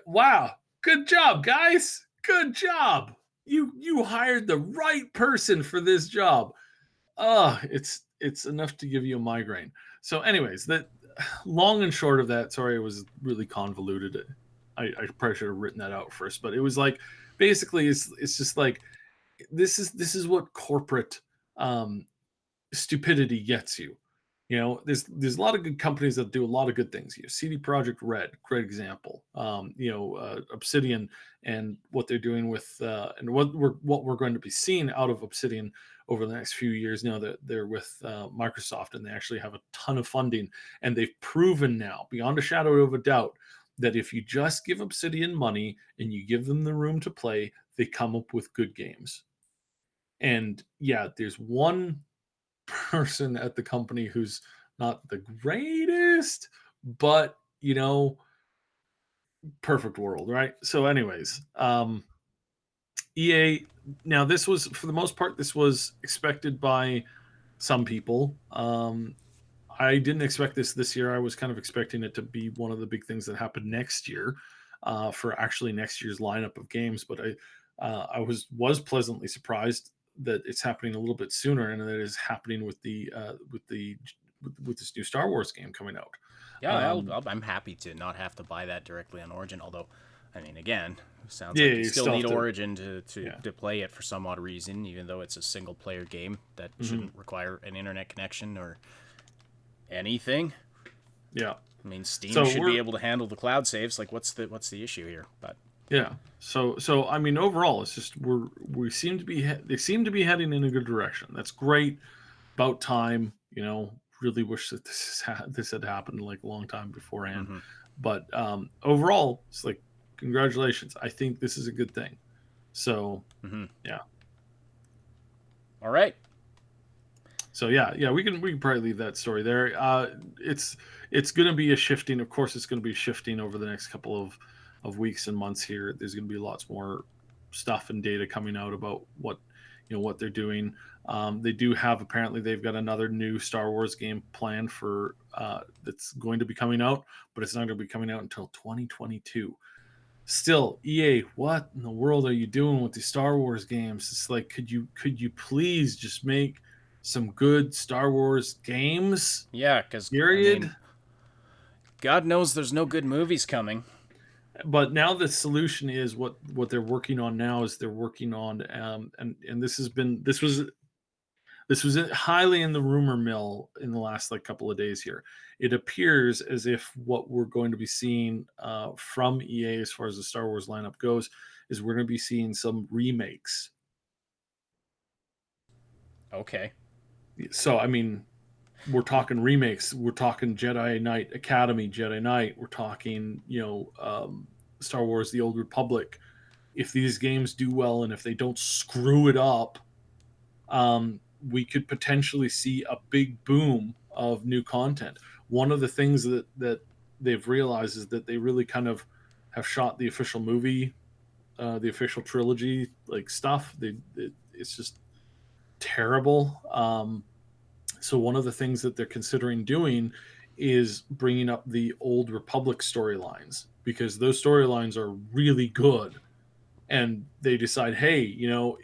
wow, good job, guys, good job. You hired the right person for this job. It's enough to give you a migraine. So anyways, that long and short of that, sorry, it was really convoluted. I probably should have written that out first, but it was like, basically it's just like, this is what corporate stupidity gets you. There's a lot of good companies that do a lot of good things. CD Projekt Red, great example. Obsidian, and what they're doing with and what we're going to be seeing out of Obsidian over the next few years. Now that they're with Microsoft, and they actually have a ton of funding, and they've proven now beyond a shadow of a doubt that if you just give Obsidian money and you give them the room to play, they come up with good games. And yeah, there's one person at the company who's not the greatest, but perfect world, right? So, anyways, EA. Now, this was for the most part, this was expected by some people. I didn't expect this year. I was kind of expecting it to be one of the big things that happened next year, for actually next year's lineup of games. But I was pleasantly surprised that it's happening a little bit sooner, and that it is happening with with this new Star Wars game coming out. Yeah, Um, I'm happy to not have to buy that directly on Origin. Although, I mean, again, sounds yeah, like you you still still need have to. Origin Yeah. to play it for some odd reason, even though it's a single player game that Hmm. shouldn't require an internet connection or anything. Yeah. I mean, Steam So should be we're able to handle the cloud saves. Like, what's the issue here? But Yeah. So I mean, overall, it's just we seem to be they seem to be heading in a good direction. That's great. About time. Really wish that this had happened like a long time beforehand. mm-hmm. But overall, it's like congratulations. I think this is a good thing. So Mm-hmm. yeah. All right. So yeah, we can probably leave that story there. It's going to be a shifting. Of course, it's going to be shifting over the next couple of weeks and months here. There's going to be lots more stuff and data coming out about what they're doing. They do have, apparently they've got another new Star Wars game planned for that's going to be coming out, but it's not going to be coming out until 2022. Still, EA, what in the world are you doing with these Star Wars games? It's like, could you please just make some good Star Wars games? Yeah, because I Period. mean, God knows there's no good movies coming. But now the solution is what they're working on now is they're working on and this was highly in the rumor mill in the last like couple of days here. It appears as if what we're going to be seeing from EA as far as the Star Wars lineup goes is we're going to be seeing some remakes. Okay. So I mean, we're talking remakes. We're talking Jedi Knight Academy, Jedi Knight. We're talking Star Wars: The Old Republic. If these games do well and if they don't screw it up, we could potentially see a big boom of new content. One of the things that they've realized is that they really kind of have shot the official movie, the official trilogy like stuff. It's just terrible. So one of the things that they're considering doing is bringing up the old Republic storylines because those storylines are really good, and they decide, hey,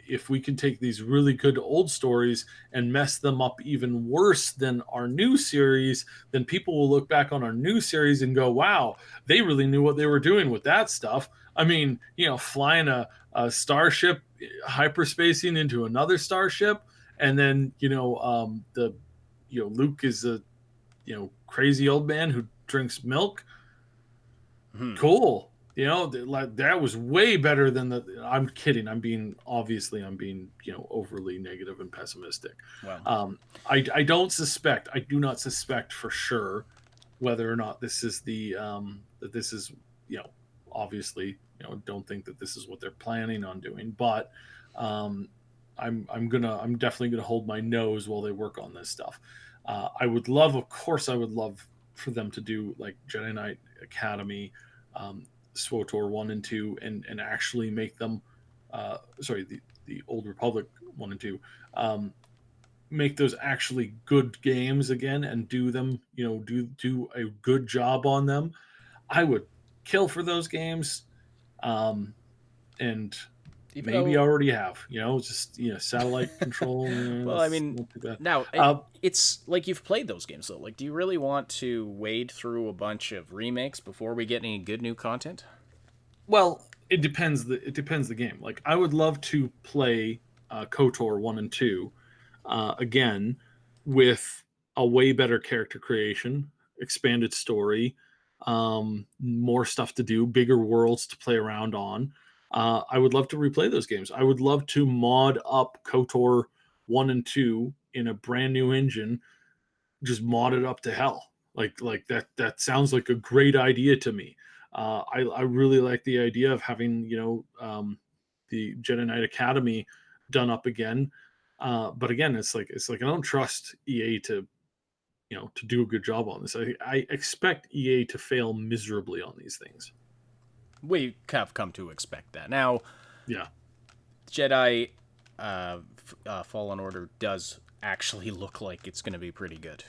if we can take these really good old stories and mess them up even worse than our new series, then people will look back on our new series and go, wow, they really knew what they were doing with that stuff. I mean, flying a starship, hyperspacing into another starship, and then Luke is a crazy old man who drinks milk. Hmm. Cool. Like that was way better than the. I'm kidding. I'm being overly negative and pessimistic. Well, I don't suspect. I do not suspect for sure whether or not this is the that this is obviously don't think that this is what they're planning on doing. But um, I'm definitely gonna hold my nose while they work on this stuff. Of course, I would love for them to do like Jedi Knight Academy, SWOTOR 1 and 2, and actually make them, sorry, the Old Republic 1 and 2, make those actually good games again and do them, do a good job on them. I would kill for those games. And even maybe though, already have, just, satellite control. well, I That's mean, not too bad. now Uh, it's like you've played those games though. Like, do you really want to wade through a bunch of remakes before we get any good new content? Well, it depends the game. Like I would love to play KOTOR 1 and 2 again with a way better character creation, expanded story, more stuff to do, bigger worlds to play around on. I would love to replay those games. I would love to mod up KOTOR 1 and 2 in a brand new engine, just mod it up to hell. Like that sounds like a great idea to me. I really like the idea of having the Jedi Knight Academy done up again. But again, it's like I don't trust EA to to do a good job on this. I expect EA to fail miserably on these things. We have come to expect that. Now, Yeah. Jedi Fallen Order does actually look like it's going to be pretty good.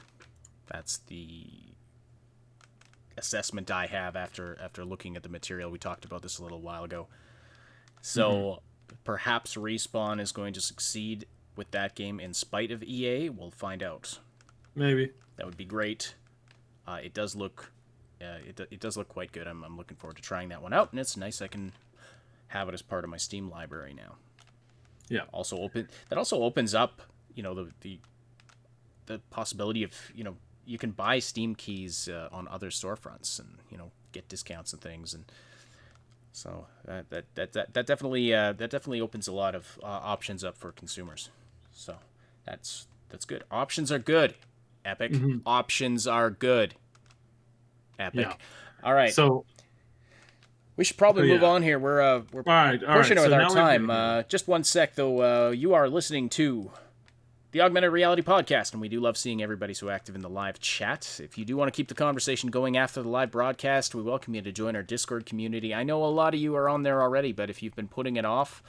That's the assessment I have after looking at the material. We talked about this a little while ago. So perhaps Respawn is going to succeed with that game in spite of EA. We'll find out. Maybe. That would be great. It does look it does look quite good. I'm looking forward to trying that one out, and it's nice I can have it as part of my Steam library now. Yeah. Also opens up, the possibility of, you can buy Steam keys on other storefronts and, get discounts and things, and so that definitely opens a lot of options up for consumers. So that's good. Options are good. Epic. Options are good. Epic. Yeah. All right. So we should probably move on here. We're all right. pushing it with So our now time. Just one sec, though. You are listening to the Augmented Reality Podcast, and we do love seeing everybody so active in the live chat. If you do want to keep the conversation going after the live broadcast, we welcome you to join our Discord community. I know a lot of you are on there already, but if you've been putting it off,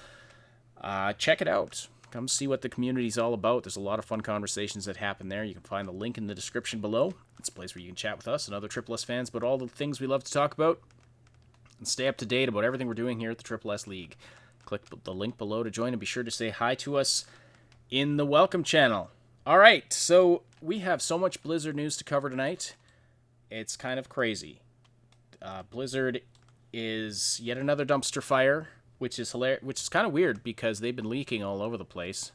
check it out. Come see what the community's all about. There's a lot of fun conversations that happen there. You can find the link in the description below. It's a place where you can chat with us and other Triple S fans about all the things we love to talk about and stay up to date about everything we're doing here at the Triple S League. Click the link below to join and be sure to say hi to us in the welcome channel. All right, so we have so much Blizzard news to cover tonight. It's kind of crazy. Blizzard is yet another dumpster fire, which is hilarious, which is kind of weird because they've been leaking all over the place.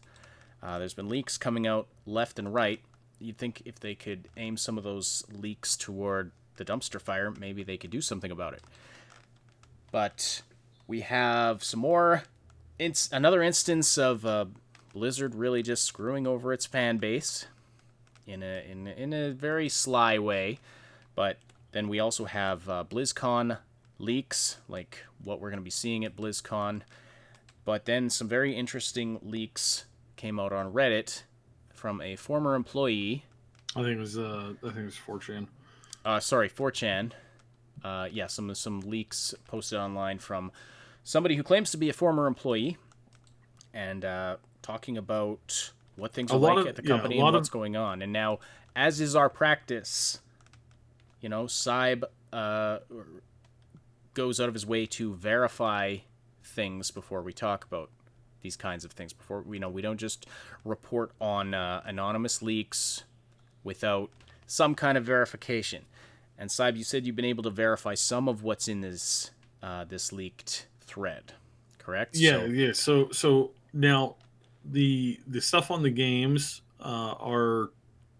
There's been leaks coming out left and right. You'd think if they could aim some of those leaks toward the dumpster fire, maybe they could do something about it. But we have some more, another instance of Blizzard really just screwing over its fan base in a very sly way. But then we also have BlizzCon leaks, like what we're going to be seeing at BlizzCon. But then some very interesting leaks came out on Reddit from a former employee. I think it was 4chan. 4chan. Yeah, some leaks posted online from somebody who claims to be a former employee, and talking about what things are like at the company and what's going on. And now, as is our practice, Saib goes out of his way to verify things before we talk about these kinds of things. Before we don't just report on anonymous leaks without some kind of verification. And Saib, you said you've been able to verify some of what's in this this leaked thread, correct? Yeah. So now the stuff on the games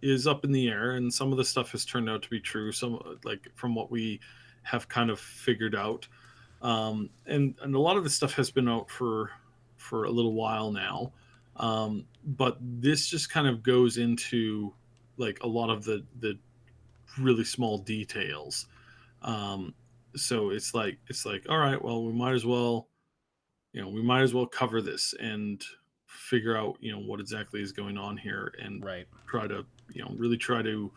is up in the air, and some of the stuff has turned out to be true. Some, like, from what we have kind of figured out, and a lot of the stuff has been out for a little while now, but this just kind of goes into like a lot of the really small details. So it's like all right, well, we might as well cover this and figure out what exactly is going on here, and try to really try to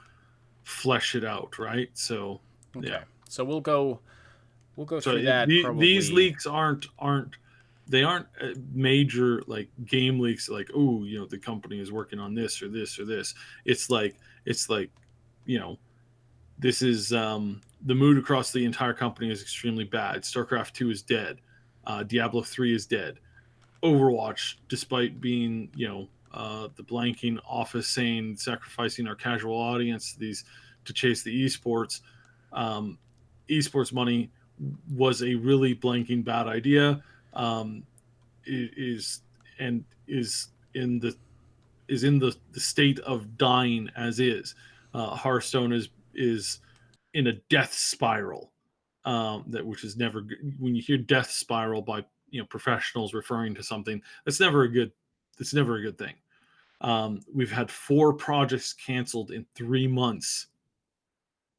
flesh it out, right? So okay. Yeah. So we'll go through that. These leaks aren't major like game leaks, like, oh, the company is working on this or this or this. It's like this is the mood across the entire company is extremely bad. StarCraft 2 is dead. Diablo 3 is dead. Overwatch, despite being the blanking office saying sacrificing our casual audience to chase the esports, esports money was a really blanking bad idea. Is in the state of dying as is. Hearthstone is in a death spiral, which is never good. When you hear death spiral by professionals referring to something, that's never a good thing. We've had 4 projects canceled in 3 months,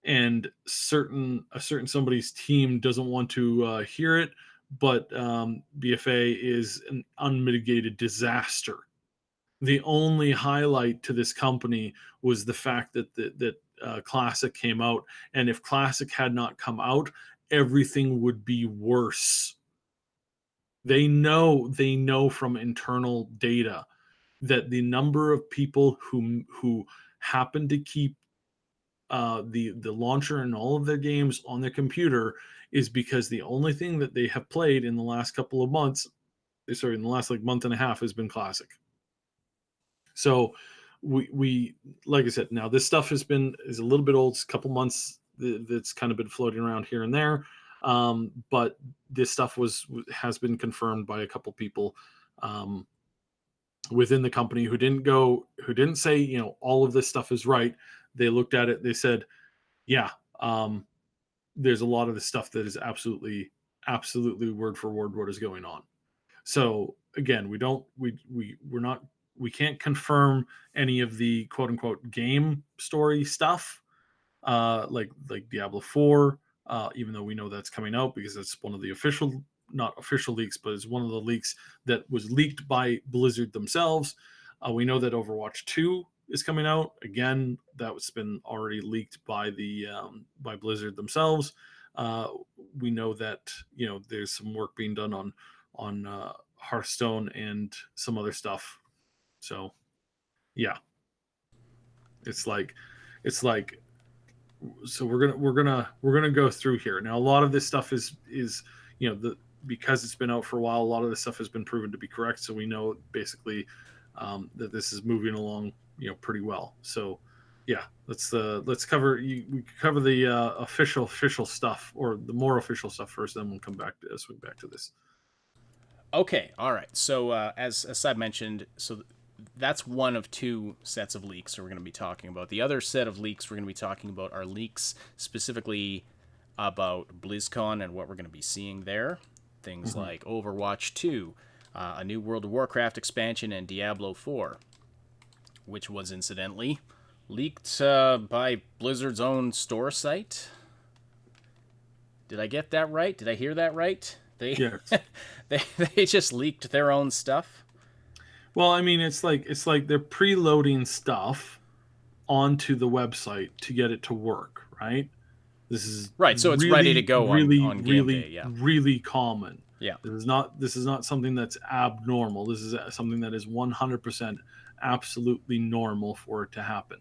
and a certain somebody's team doesn't want to hear it, BFA is an unmitigated disaster. The only highlight to this company was the fact that Classic came out, and if Classic had not come out, everything would be worse. They know from internal data that the number of people who happen to keep the launcher and all of their games on their computer is because the only thing that they have played in the last couple of months, sorry, in the last like month and a half, has been Classic. So we like I said, now this stuff is a little bit old. It's a couple months that's kind of been floating around here and there, but this stuff has been confirmed by a couple people within the company who didn't say, you know, all of this stuff is right. They looked at it, they said, yeah, there's a lot of the stuff that is absolutely word for word what is going on. So again, we can't confirm any of the quote unquote game story stuff, like Diablo 4, even though we know that's coming out because that's one of the not official leaks, but it's one of the leaks that was leaked by Blizzard themselves. We know that Overwatch 2 is coming out. Again, that's been already leaked by by Blizzard themselves. We know that, you know, there's some work being done on Hearthstone and some other stuff. So, yeah, it's like, so we're gonna go through here now. A lot of this stuff is you know, because it's been out for a while. A lot of this stuff has been proven to be correct. So we know basically that this is moving along, you know, pretty well. So, yeah, let's cover we cover the official stuff, or the more official stuff first. Then we'll come back to swing back to this. Okay, all right. So as Seb mentioned, so that's one of two sets of leaks we're going to be talking about. The other set of leaks we're going to be talking about are leaks specifically about BlizzCon and what we're going to be seeing there. Things like Overwatch 2, a new World of Warcraft expansion, and Diablo 4, which was incidentally leaked by Blizzard's own store site. Did I get that right? Did I hear that right? Yes. they just leaked their own stuff. Well, I mean, it's like they're preloading stuff onto the website to get it to work, right? This is right, so it's really, ready to go on game day, yeah. Really common. Yeah. This is not something that's abnormal. This is something that is 100% absolutely normal for it to happen.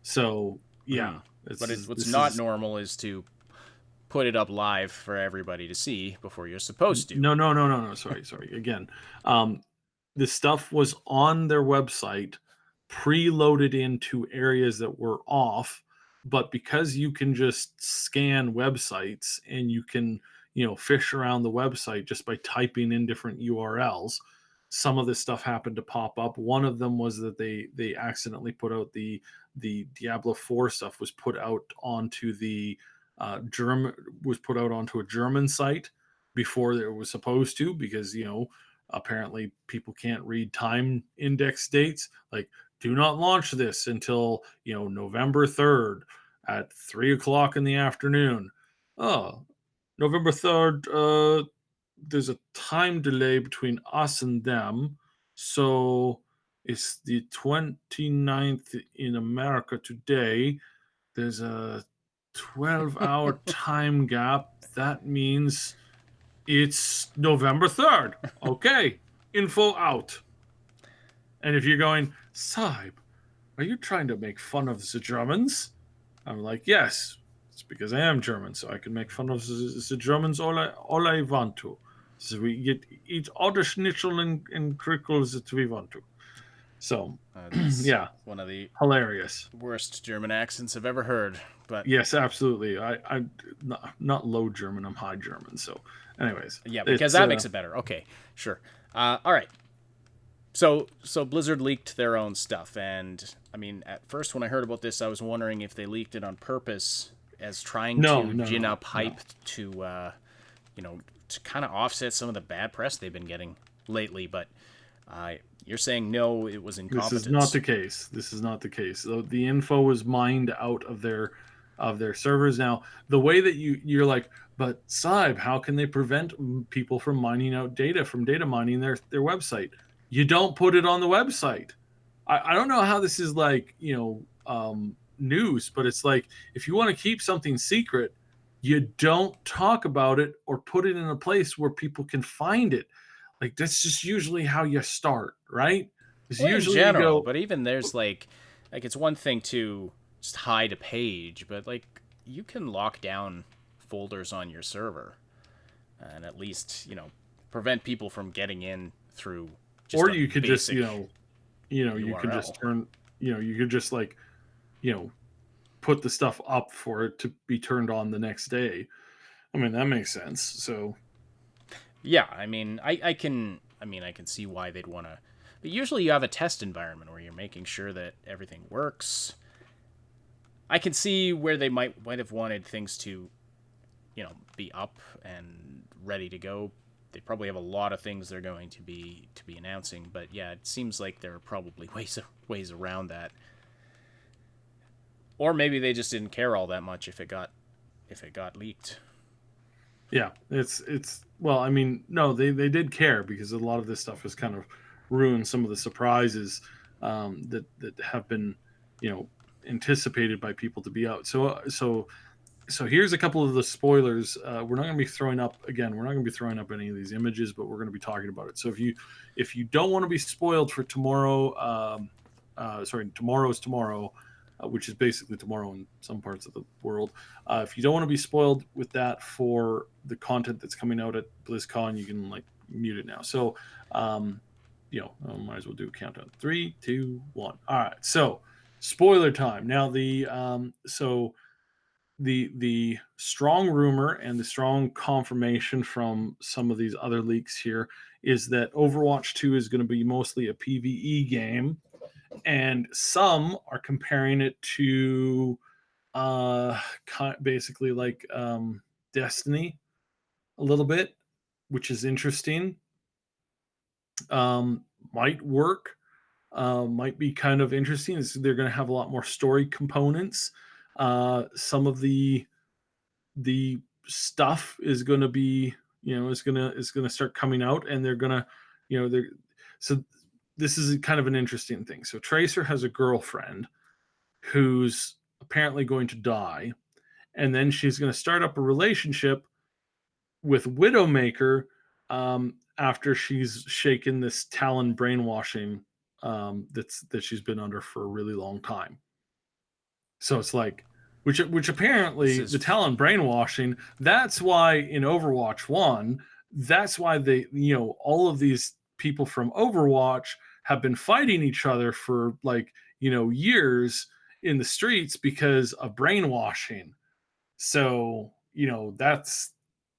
So, yeah. But what's not normal is to put it up live for everybody to see before you're supposed to. No. Sorry. Again, the stuff was on their website, preloaded into areas that were off. But because you can just scan websites and you can, you know, fish around the website just by typing in different URLs, some of this stuff happened to pop up. One of them was that they accidentally put out the Diablo 4 stuff was put out onto the onto a German site before it was supposed to, because, you know, apparently people can't read time index dates. Like, do not launch this until, you know, November 3rd at 3:00 in the afternoon. Oh, November 3rd, there's a time delay between us and them. So it's the 29th in America today. There's a 12-hour time gap. That means it's November 3rd. Okay, info out. And if you're going, Saib, are you trying to make fun of the Germans? I'm like, yes, it's because I am German, so I can make fun of the Germans all I want to. So we eat all the schnitzel and crickles that we want to. So, yeah, one of the hilarious worst German accents I've ever heard. But yes, absolutely. I'm not low German. I'm high German. So, anyways, yeah, because that makes it better. Okay, sure. All right. So Blizzard leaked their own stuff, and I mean, at first when I heard about this, I was wondering if they leaked it on purpose as trying to gin up hype to, you know, to kind of offset some of the bad press they've been getting lately. But you're saying no, it was incompetence. This is not the case. The info was mined out of their of their servers. Now, the way that you're like, but Saib, how can they prevent people from mining out data from data mining their website? You don't put it on the website. I don't know how this is like, news, but it's like if you want to keep something secret, you don't talk about it or put it in a place where people can find it. Like that's just usually how you start, right? Is Well, in usually you general, go, but even there's like it's one thing to just hide a page, but like you can lock down folders on your server and at least, prevent people from getting in through just or a you could just, basic you could just URL. turn, you could just like, you know, put the stuff up for it to be turned on the next day. I mean, that makes sense. So, Yeah, I can see why they'd want to. But usually you have a test environment where you're making sure that everything works. I can see where they might have wanted things to, be up and ready to go. They probably have a lot of things they're going to be announcing, but yeah, it seems like there are probably ways around that. Or maybe they just didn't care all that much if it got leaked. yeah, it's well, I mean, no, they did care because a lot of this stuff has kind of ruined some of the surprises that have been, you know, anticipated by people to be out. So here's a couple of the spoilers. We're not going to be throwing up again. We're not going to be throwing up any of these images, but we're going to be talking about it. So if you don't want to be spoiled for tomorrow, tomorrow's tomorrow, which is basically tomorrow in some parts of the world. If you don't want to be spoiled with that for the content that's coming out at BlizzCon, you can like mute it now. So, I might as well do a countdown. 3, 2, 1. All right. So, spoiler time. Now the strong rumor and the strong confirmation from some of these other leaks here is that Overwatch 2 is going to be mostly a PvE game, and some are comparing it to basically like Destiny a little bit, which is interesting. Might work, might be kind of interesting. They're going to have a lot more story components. Some of the stuff is going to be, is going to start coming out, and they're going to, they're so this is kind of an interesting thing. So Tracer has a girlfriend who's apparently going to die, and then she's going to start up a relationship with Widowmaker after she's shaken this Talon brainwashing that she's been under for a really long time. So it's like, which This apparently the is Talon brainwashing. That's why in Overwatch 1, that's why all of these people from Overwatch have been fighting each other for like years in the streets because of brainwashing. So that's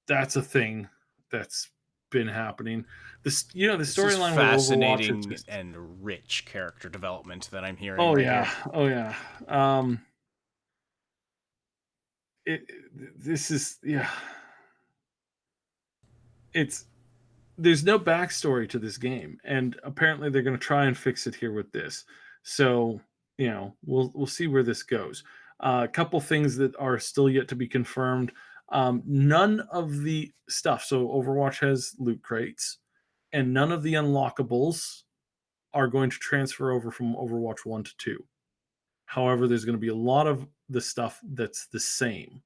a thing that's been happening. The this is storyline with Overwatch is fascinating just, and rich character development that I'm hearing oh right yeah, here. oh yeah. Um, it this is, yeah, it's there's no backstory to this game, and apparently they're going to try and fix it here with this. So we'll see where this goes. A couple things that are still yet to be confirmed. None of the stuff. So Overwatch has loot crates, and none of the unlockables are going to transfer over from Overwatch 1 to 2. However, there's going to be a lot of the stuff that's the same,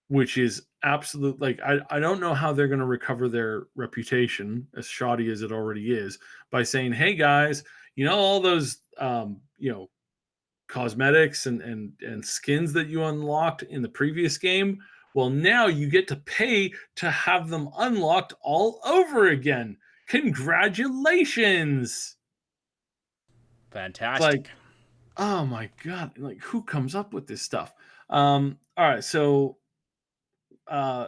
which is absolute. Like, I don't know how they're going to recover their reputation, as shoddy as it already is, by saying, hey guys, all those cosmetics and skins that you unlocked in the previous game, well, now you get to pay to have them unlocked all over again. Congratulations. It's like, Fantastic. oh my god, like who comes up with this stuff? All right, so uh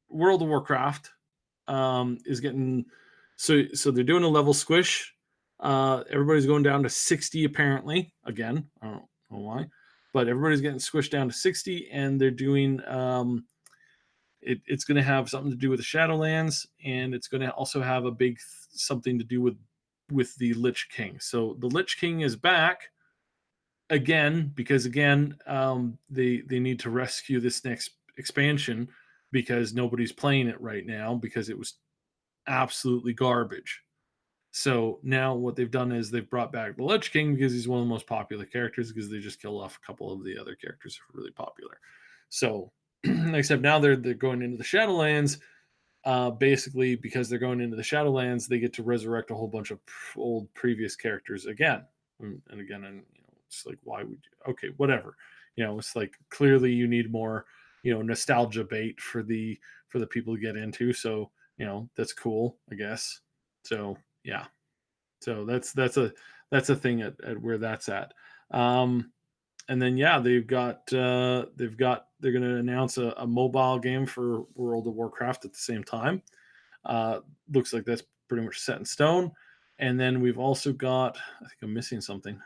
World of Warcraft is getting, so they're doing a level squish. Everybody's going down to 60 apparently. Again, I don't know why, but everybody's getting squished down to 60, and they're doing it's going to have something to do with the Shadowlands, and it's going to also have a big something to do with the Lich King. So the Lich King is back, again, they need to rescue this next expansion because nobody's playing it right now because it was absolutely garbage. So now what they've done is they've brought back the Lich King because he's one of the most popular characters because they just killed off a couple of the other characters who are really popular. So except now they're going into the Shadowlands. Basically, because they're going into the Shadowlands, they get to resurrect a whole bunch of old previous characters again and again. And it's like, why would you? Okay, whatever. It's like clearly you need more, nostalgia bait for the people to get into. So that's cool, I guess. So yeah, so that's a thing at where that's at. And then yeah, they're going to announce a mobile game for World of Warcraft at the same time. Looks like that's pretty much set in stone. And then we've also got, I think I'm missing something.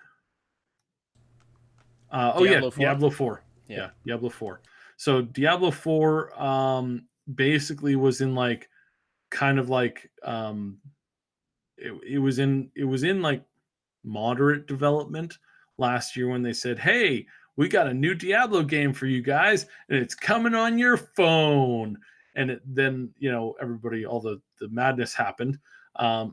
Diablo 4? Diablo 4. Yeah, Diablo 4. So Diablo 4 basically was in like kind of like it was in like moderate development last year when they said, "Hey, we got a new Diablo game for you guys, and it's coming on your phone." And then everybody, all the madness happened.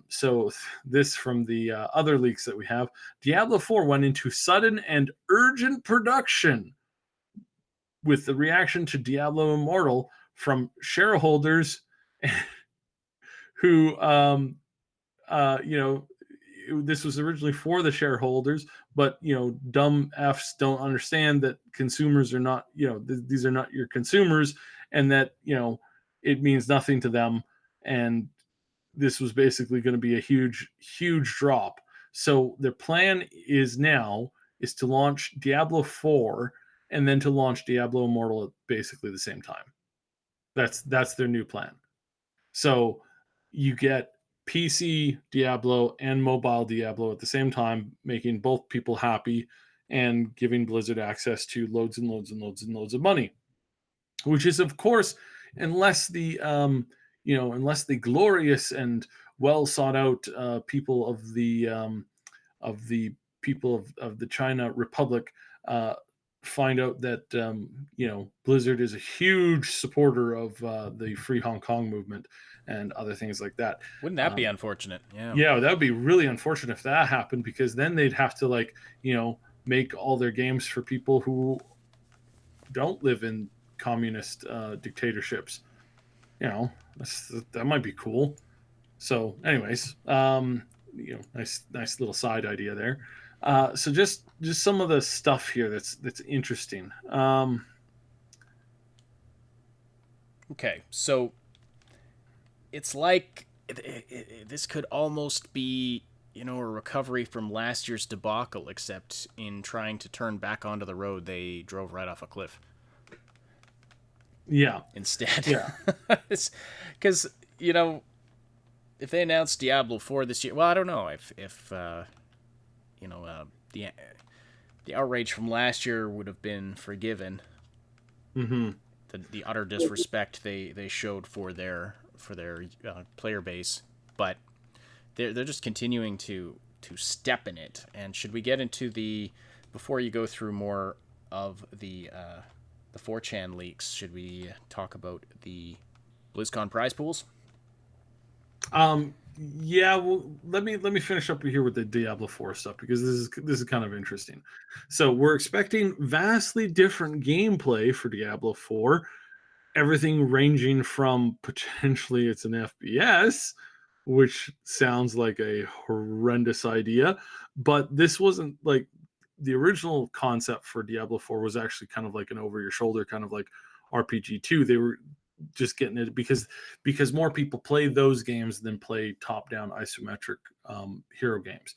So this from the other leaks that we have, Diablo 4 went into sudden and urgent production with the reaction to Diablo Immortal from shareholders who this was originally for the shareholders, but dumb f's don't understand that consumers are not, these are not your consumers, and that it means nothing to them, and this was basically going to be a huge drop. So their plan is to launch Diablo 4 and then to launch Diablo Immortal at basically the same time. That's their new plan. So you get PC Diablo and mobile Diablo at the same time, making both people happy and giving Blizzard access to loads and loads and loads and loads of money, which is, of course, unless the glorious and well sought out people of the people of the China Republic find out that Blizzard is a huge supporter of the Free Hong Kong movement and other things like that. Wouldn't that be unfortunate? Yeah, that would be really unfortunate if that happened, because then they'd have to make all their games for people who don't live in communist dictatorships. That might be cool. So anyways, nice little side idea there. So just some of the stuff here that's interesting. Okay, so it's like this could almost be a recovery from last year's debacle, except in trying to turn back onto the road, they drove right off a cliff. Yeah. Instead. Yeah. Because if they announced Diablo 4 this year, well, I don't know if the outrage from last year would have been forgiven. Mm-hmm. The utter disrespect they showed for their player base, but they're just continuing to step in it. And should we get into before you go through more of the 4chan leaks, should we talk about the BlizzCon prize pools? Yeah, well, let me finish up here with the Diablo 4 stuff, because this is kind of interesting. So we're expecting vastly different gameplay for Diablo 4, everything ranging from potentially it's an FPS, which sounds like a horrendous idea, but this wasn't like the original concept for Diablo 4 was actually kind of like an over your shoulder kind of like RPG 2. They were just getting it because more people play those games than play top-down isometric hero games.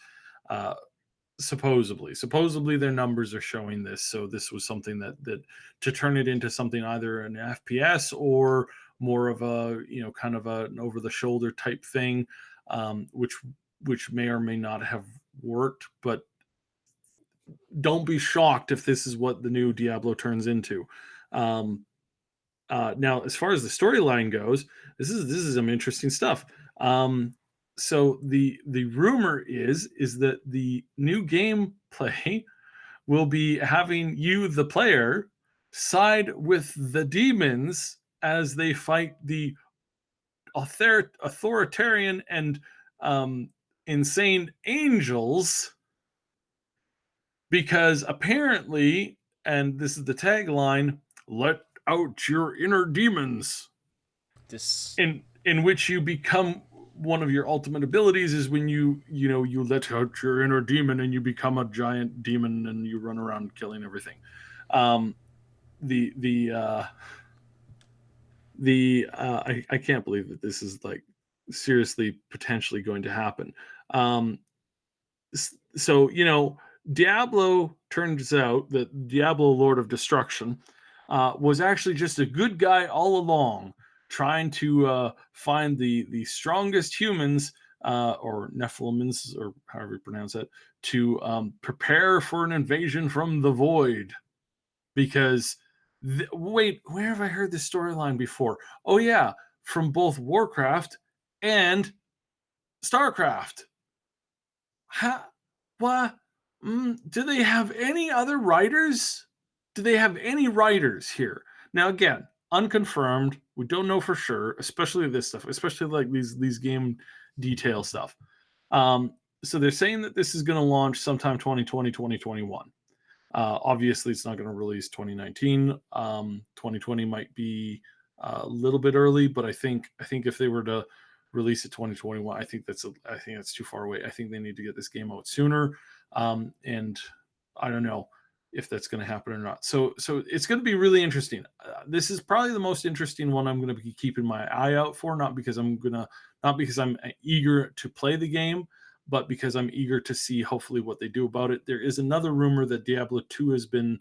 Supposedly their numbers are showing this. So this was something that to turn it into something either an FPS or more of a kind of an over-the-shoulder type thing, which may or may not have worked. But don't be shocked if this is what the new Diablo turns into. Now, as far as the storyline goes, this is some interesting stuff. So the rumor is that the new gameplay will be having you, the player, side with the demons as they fight the authoritarian and insane angels, because apparently, and this is the tagline, let out your inner demons. This In which you become, one of your ultimate abilities is when you let out your inner demon and you become a giant demon and you run around killing everything. I can't believe that this is like seriously potentially going to happen. So Diablo, turns out that Diablo Lord of Destruction was actually just a good guy all along, trying to find the strongest humans, or Nephilimins, or however you pronounce it, to prepare for an invasion from the void. Because wait, where have I heard this storyline before? Oh yeah, from both Warcraft and Starcraft. What? Do they have any other writers? Do they have any writers here? Now, again, unconfirmed. We don't know for sure, especially this stuff, especially like these game detail stuff. So they're saying that this is going to launch sometime 2020, 2021. Obviously, it's not going to release 2019. 2020 might be a little bit early, but I think if they were to release it 2021, I think that's too far away. I think they need to get this game out sooner, and I don't know if that's going to happen or not. So it's going to be really interesting. This is probably the most interesting one I'm going to be keeping my eye out for, not because I'm eager to play the game, but because I'm eager to see hopefully what they do about it. There is another rumor that Diablo 2 has been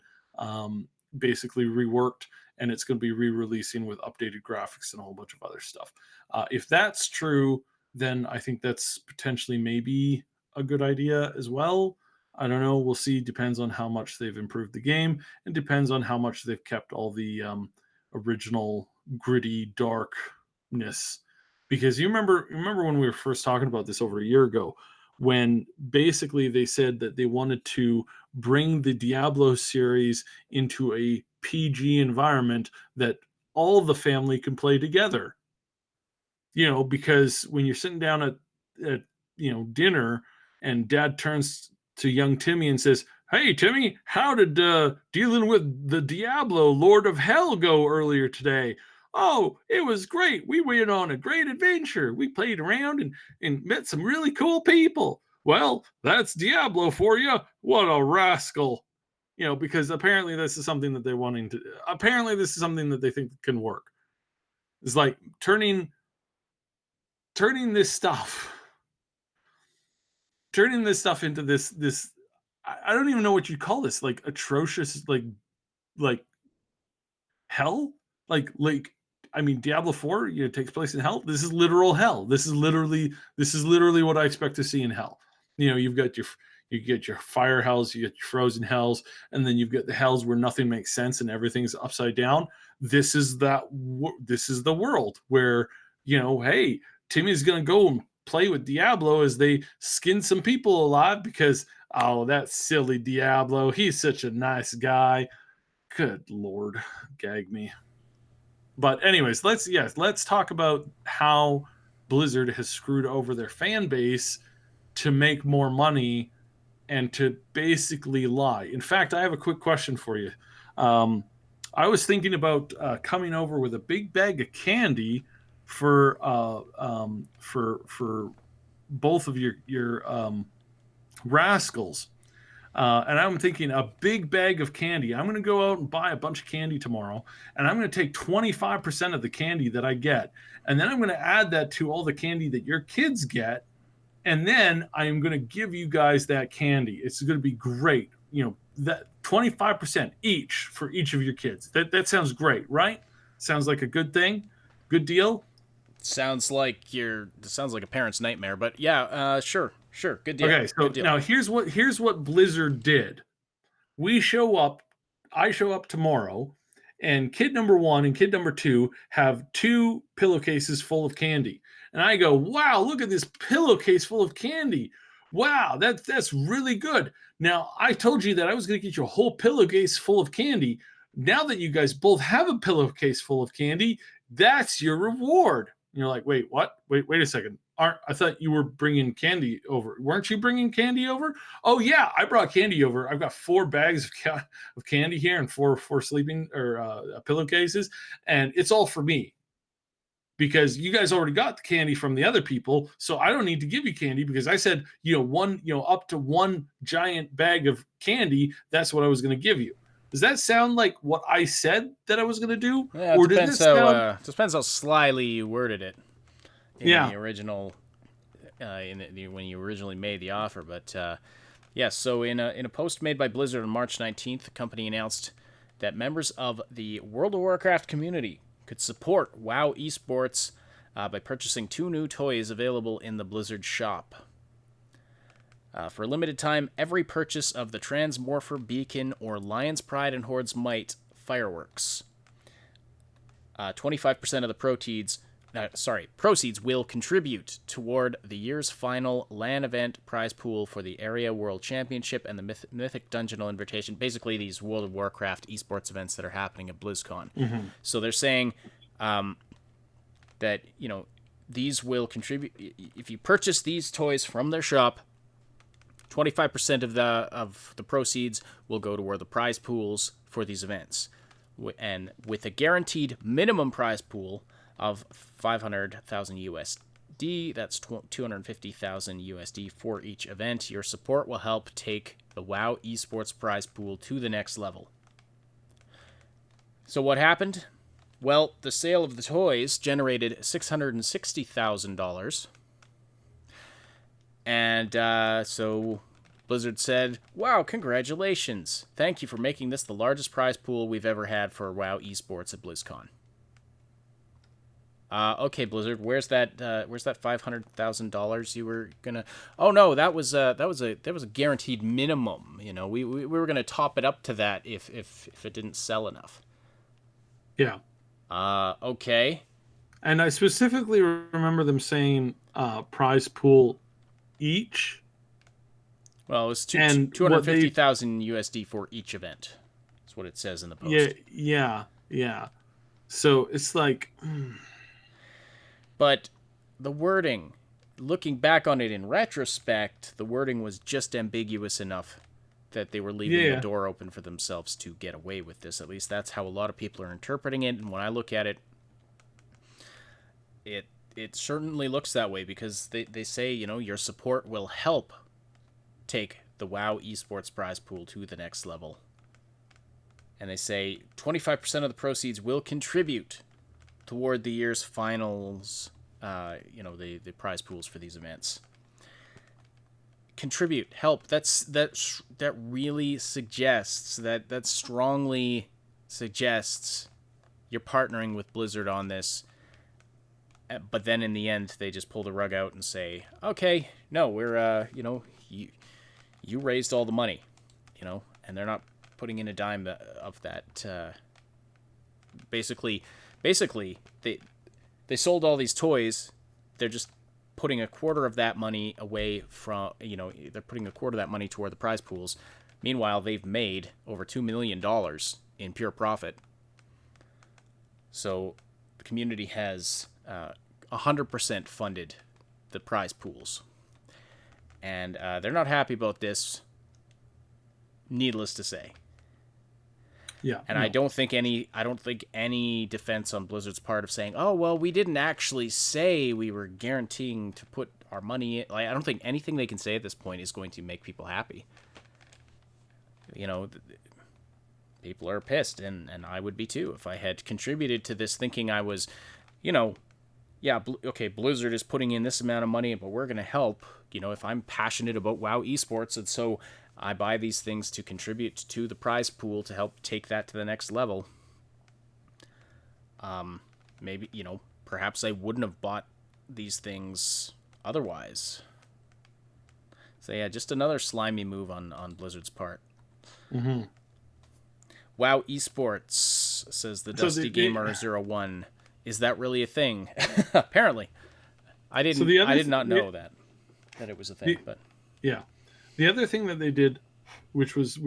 basically reworked, and it's going to be re-releasing with updated graphics and a whole bunch of other stuff. If that's true, then I think that's potentially maybe a good idea as well. I don't know. We'll see. Depends on how much they've improved the game, and depends on how much they've kept all the original gritty darkness. Because you remember when we were first talking about this over a year ago, when basically they said that they wanted to bring the Diablo series into a PG environment that all the family can play together. Because when you're sitting down at dinner, and Dad turns to young Timmy and says, "Hey Timmy, how did dealing with the Diablo Lord of Hell go earlier today?" "Oh, it was great. We went on a great adventure. We played around and met some really cool people." "Well, that's Diablo for you. What a rascal." Because apparently this is something that this is something that they think can work. It's like turning this stuff into this I don't even know what you'd call this, like atrocious, like hell, like I mean, Diablo 4, takes place in hell. This is literal hell. This is literally what I expect to see in hell. You've got your fire hells, you get your frozen hells, and then you've got the hells where nothing makes sense and everything's upside down. This is the world where, hey, Timmy's gonna go and play with Diablo as they skin some people alive because, oh, that silly Diablo, he's such a nice guy. Good Lord, gag me. But anyways, let's talk about how Blizzard has screwed over their fan base to make more money and to basically lie. In fact, I have a quick question for you. I was thinking about coming over with a big bag of candy for both of your rascals. And I'm thinking a big bag of candy. I'm going to go out and buy a bunch of candy tomorrow, and I'm going to take 25% of the candy that I get, and then I'm going to add that to all the candy that your kids get, and then I am going to give you guys that candy. It's going to be great. That 25% each for each of your kids. That sounds great, right? Sounds like a good thing, good deal. sounds like a parent's nightmare, but yeah, sure, good deal. Okay, so good deal. now here's what Blizzard did. I show up tomorrow, and kid number 1 and kid number 2 have 2 pillowcases full of candy. And I go, "Wow, look at this pillowcase full of candy. Wow, that's really good. Now, I told you that I was going to get you a whole pillowcase full of candy. Now that you guys both have a pillowcase full of candy, that's your reward. And you're like, wait, what? Wait a second. I thought you were bringing candy over. Weren't you bringing candy over? Oh yeah, I brought candy over. I've got 4 bags of candy here and four sleeping or pillowcases, and it's all for me because you guys already got the candy from the other people, so I don't need to give you candy because I said, up to 1 giant bag of candy, that's what I was going to give you. Does that sound like what I said that I was going to do? Yeah, Or depends how slyly you worded it in the original when you originally made the offer. But so in a post made by Blizzard on March 19th, the company announced that members of the World of Warcraft community could support WoW esports by purchasing 2 new toys available in the Blizzard shop. For a limited time, every purchase of the Transmorpher Beacon or Lion's Pride and Horde's Might fireworks, 25% of the proceeds will contribute toward the year's final LAN event prize pool for the Area World Championship and the Mythic Dungeon Invitation. Basically, these World of Warcraft esports events that are happening at BlizzCon. Mm-hmm. So they're saying that these will contribute. If you purchase these toys from their shop, 25% of the proceeds will go toward the prize pools for these events, and with a guaranteed minimum prize pool of 500,000 USD, that's 250,000 USD for each event. Your support will help take the WoW esports prize pool to the next level. So what happened? Well, the sale of the toys generated $660,000. And so Blizzard said, wow, congratulations. Thank you for making this the largest prize pool we've ever had for WoW esports at BlizzCon. Okay, Blizzard, where's that $500,000 you were gonna? Oh no, that was a guaranteed minimum. We were gonna top it up to that if it didn't sell enough. Yeah. Okay. And I specifically remember them saying prize pool each. Well, it was 250,000 USD for each event. That's what it says in the post. Yeah. So it's like. But the wording, looking back on it in retrospect, the wording was just ambiguous enough that they were leaving the door open for themselves to get away with this. At least that's how a lot of people are interpreting it. And when I look at it, it certainly looks that way because they say, your support will help take the WoW esports prize pool to the next level. And they say 25% of the proceeds will contribute toward the year's finals, the prize pools for these events. Contribute, help. That really suggests that strongly suggests you're partnering with Blizzard on this. But then in the end, they just pull the rug out and say, "Okay, no, we're you raised all the money, and they're not putting in a dime of that." Basically, they sold all these toys. They're just putting a quarter of that money away from, they're putting a quarter of that money toward the prize pools. Meanwhile, they've made over $2 million in pure profit. So the community has 100% funded the prize pools. And they're not happy about this, needless to say. Yeah, and no. I don't think any defense on Blizzard's part of saying, "Oh, well, we didn't actually say we were guaranteeing to put our money in." I don't think anything they can say at this point is going to make people happy. People are pissed, and I would be too if I had contributed to this thinking I was, Blizzard is putting in this amount of money, but we're going to help. If I'm passionate about WoW esports, and so I buy these things to contribute to the prize pool to help take that to the next level. Maybe, perhaps I wouldn't have bought these things otherwise. So yeah, just another slimy move on Blizzard's part. Mm-hmm. WoW esports, says the Dusty Gamer 01. Is that really a thing? Apparently. I did not know that it was a thing, but Yeah. The other thing that they did, which was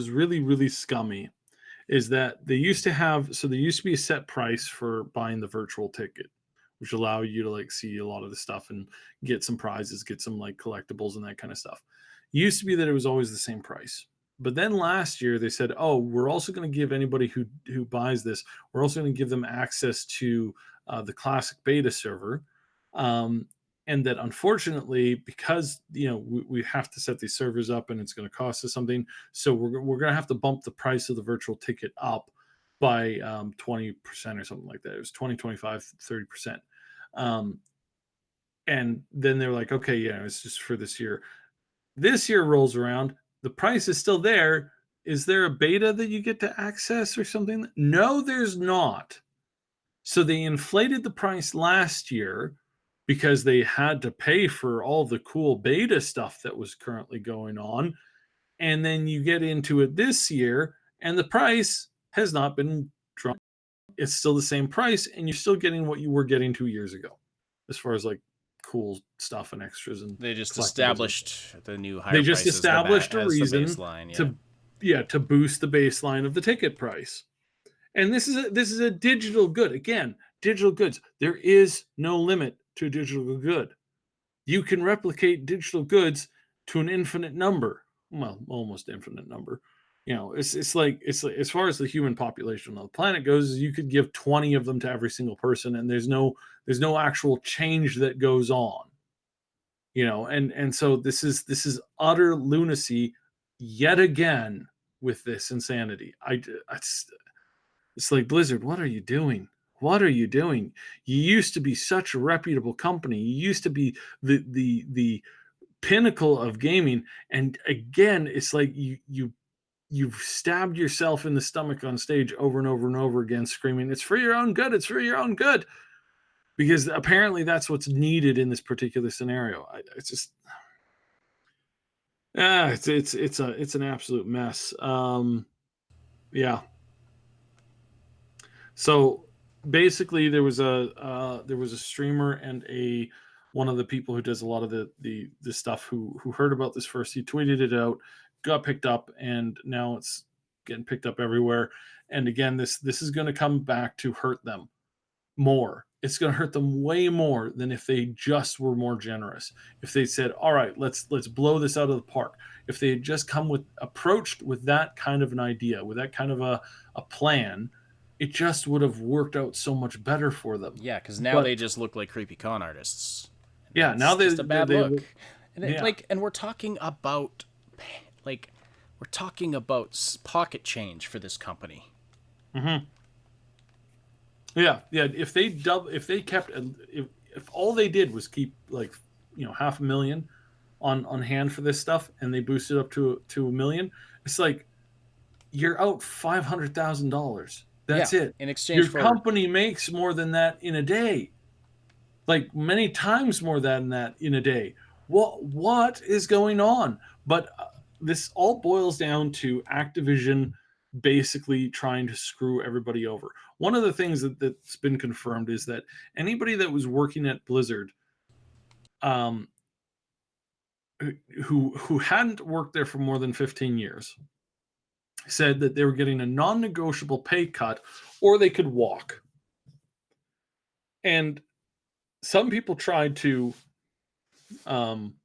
really really scummy, is that they used to have there used to be a set price for buying the virtual ticket, which allow you to like see a lot of the stuff and get some prizes, get some like collectibles and that kind of stuff. It used to be that it was always the same price. But then last year they said, "Oh, we're also going to give anybody who buys this, we're also going to give them access to the classic beta server." Um, and that unfortunately, because we have to set these servers up and it's going to cost us something, so we're going to have to bump the price of the virtual ticket up by 20% or something like that. It was 20, 25, 30%. Um, and then they're like, okay, yeah, it's just for this year. This year rolls around, the price is still there. Is there a beta that you get to access or something? No, there's not. So they inflated the price last year because they had to pay for all the cool beta stuff that was currently going on. And then you get into it this year, and the price has not been dropped. It's still the same price, and you're still getting what you were getting 2 years ago, as far as like cool stuff and extras and They just collectibles. established the new higher They just prices established a as the reason baseline. Yeah. to boost the baseline of the ticket price. And this is a digital good. Again, digital goods. There is no limit to digital good. You can replicate digital goods to an infinite number. Well, almost infinite number. It's like as far as the human population on the planet goes, you could give 20 of them to every single person, and there's no actual change that goes on. And so this is utter lunacy yet again with this insanity. It's like, Blizzard, what are you doing? What are you doing? You used to be such a reputable company. You used to be the pinnacle of gaming, and again, it's like you've stabbed yourself in the stomach on stage over and over and over again, screaming, "It's for your own good! It's for your own good!" Because apparently that's what's needed in this particular scenario. It's just it's an absolute mess. Yeah. So basically, there was a streamer and a one of the people who does a lot of the stuff who heard about this first. He tweeted it out, got picked up, and now it's getting picked up everywhere. And again, this is going to come back to hurt them more. It's going to hurt them way more than if they just were more generous. If they said, "All right, let's blow this out of the park." If they had just approached with that kind of an idea, with that kind of a plan, it just would have worked out so much better for them. Yeah, because now But they just look like creepy con artists. yeah, It's now just a bad look. yeah. And we're talking about like pocket change for this company. Mm-hmm. Yeah. If they kept, if all they did was keep like $500,000 on hand for this stuff, and they boosted up to $1 million, it's like you're out $500,000. That's Yeah, it. in exchange Your for company makes more than that in a day, like many times more than that in a day. What is going on? But this all boils down to Activision basically trying to screw everybody over. One of the things that's been confirmed is that anybody that was working at Blizzard, um, who hadn't worked there for more than 15 years, said that they were getting a non-negotiable pay cut, or they could walk. And some people tried to um,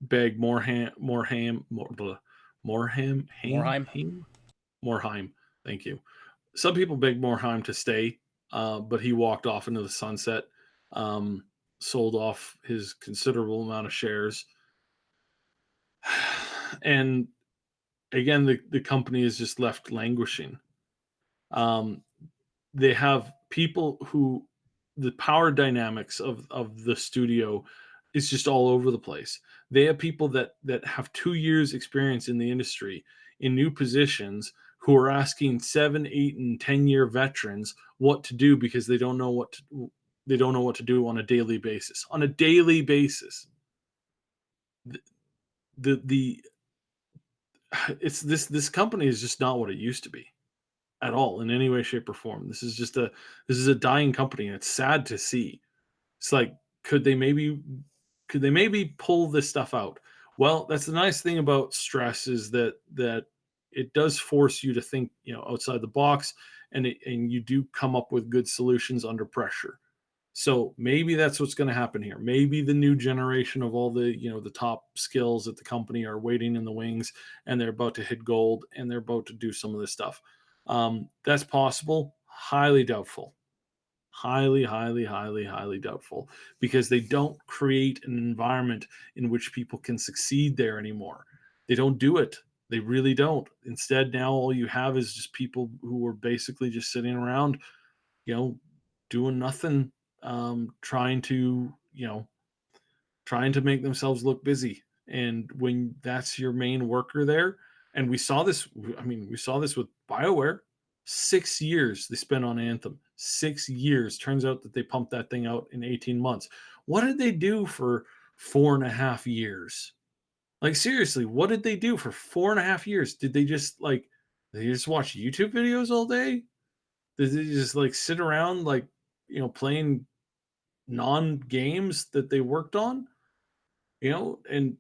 beg Morheim. Morheim. Thank you. Some people begged Morheim to stay, but he walked off into the sunset, um, sold off his considerable amount of shares, and again, the company is just left languishing. Um, they have people who the power dynamics of the studio is just all over the place. They have people that have 2 years experience in the industry in new positions who are asking 7, 8, and 10-year veterans what to do because they don't know what to do on a daily basis. On a daily basis, the it's this company is just not what it used to be at all in any way, shape, or form. This is a dying company, and it's sad to see. It's like, could they maybe Could they maybe pull this stuff out? Well, that's the nice thing about stress is that it does force you to think, outside the box, and you do come up with good solutions under pressure. So maybe that's what's going to happen here. Maybe the new generation of all the top skills at the company are waiting in the wings, and they're about to hit gold, and they're about to do some of this stuff. That's possible. Highly doubtful. Highly, highly, highly, highly doubtful, because they don't create an environment in which people can succeed there anymore. They don't do it. They really don't. Instead, now all you have is just people who are basically just sitting around, doing nothing, trying to, trying to make themselves look busy. And when that's your main worker there, and we saw this, we saw this with BioWare. 6 years they spent on Anthem. 6 years. Turns out that they pumped that thing out in 18 months. What did they do for 4.5 years? Like, seriously, what did they do for 4.5 years? Did they just watch YouTube videos all day? Did they just sit around playing non-games that they worked on? And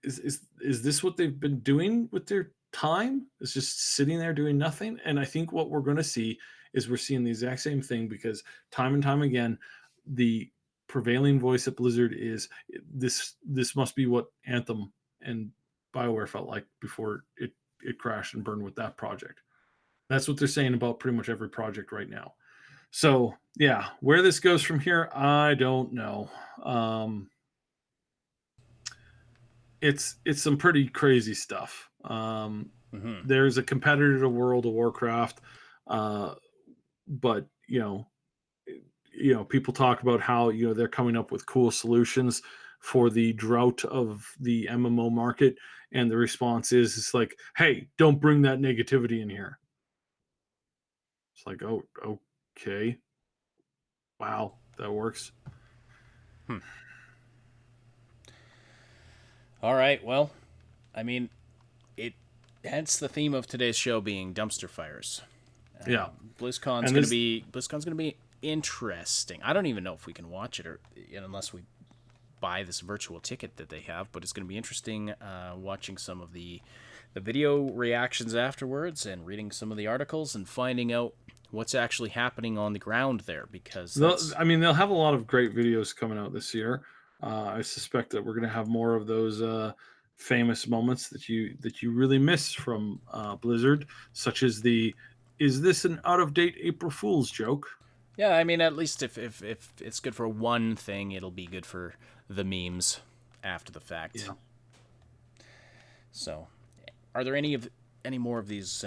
is this what they've been doing with their time? Is just sitting there doing nothing? And I think what we're going to see is we're seeing the exact same thing, because time and time again, the prevailing voice at Blizzard is this must be what Anthem and BioWare felt like before it crashed and burned with that project. That's what they're saying about pretty much every project right now. So yeah, where this goes from here, I don't know. It's some pretty crazy stuff. There's a competitor to World of Warcraft, but people talk about how they're coming up with cool solutions for the drought of the MMO market, and the response is it's like, hey, don't bring that negativity in here. It's like, oh, okay, wow, that works. All right, well, hence the theme of today's show being dumpster fires. Yeah, BlizzCon's going to be interesting. I don't even know if we can watch it unless we buy this virtual ticket that they have, but it's going to be interesting watching some of the video reactions afterwards and reading some of the articles and finding out what's actually happening on the ground there, because they'll have a lot of great videos coming out this year. I suspect that we're going to have more of those famous moments that you really miss from Blizzard, such as is this an out-of-date April Fool's joke? Yeah, at least if it's good for one thing, it'll be good for the memes after the fact. Yeah. So, are there any more of these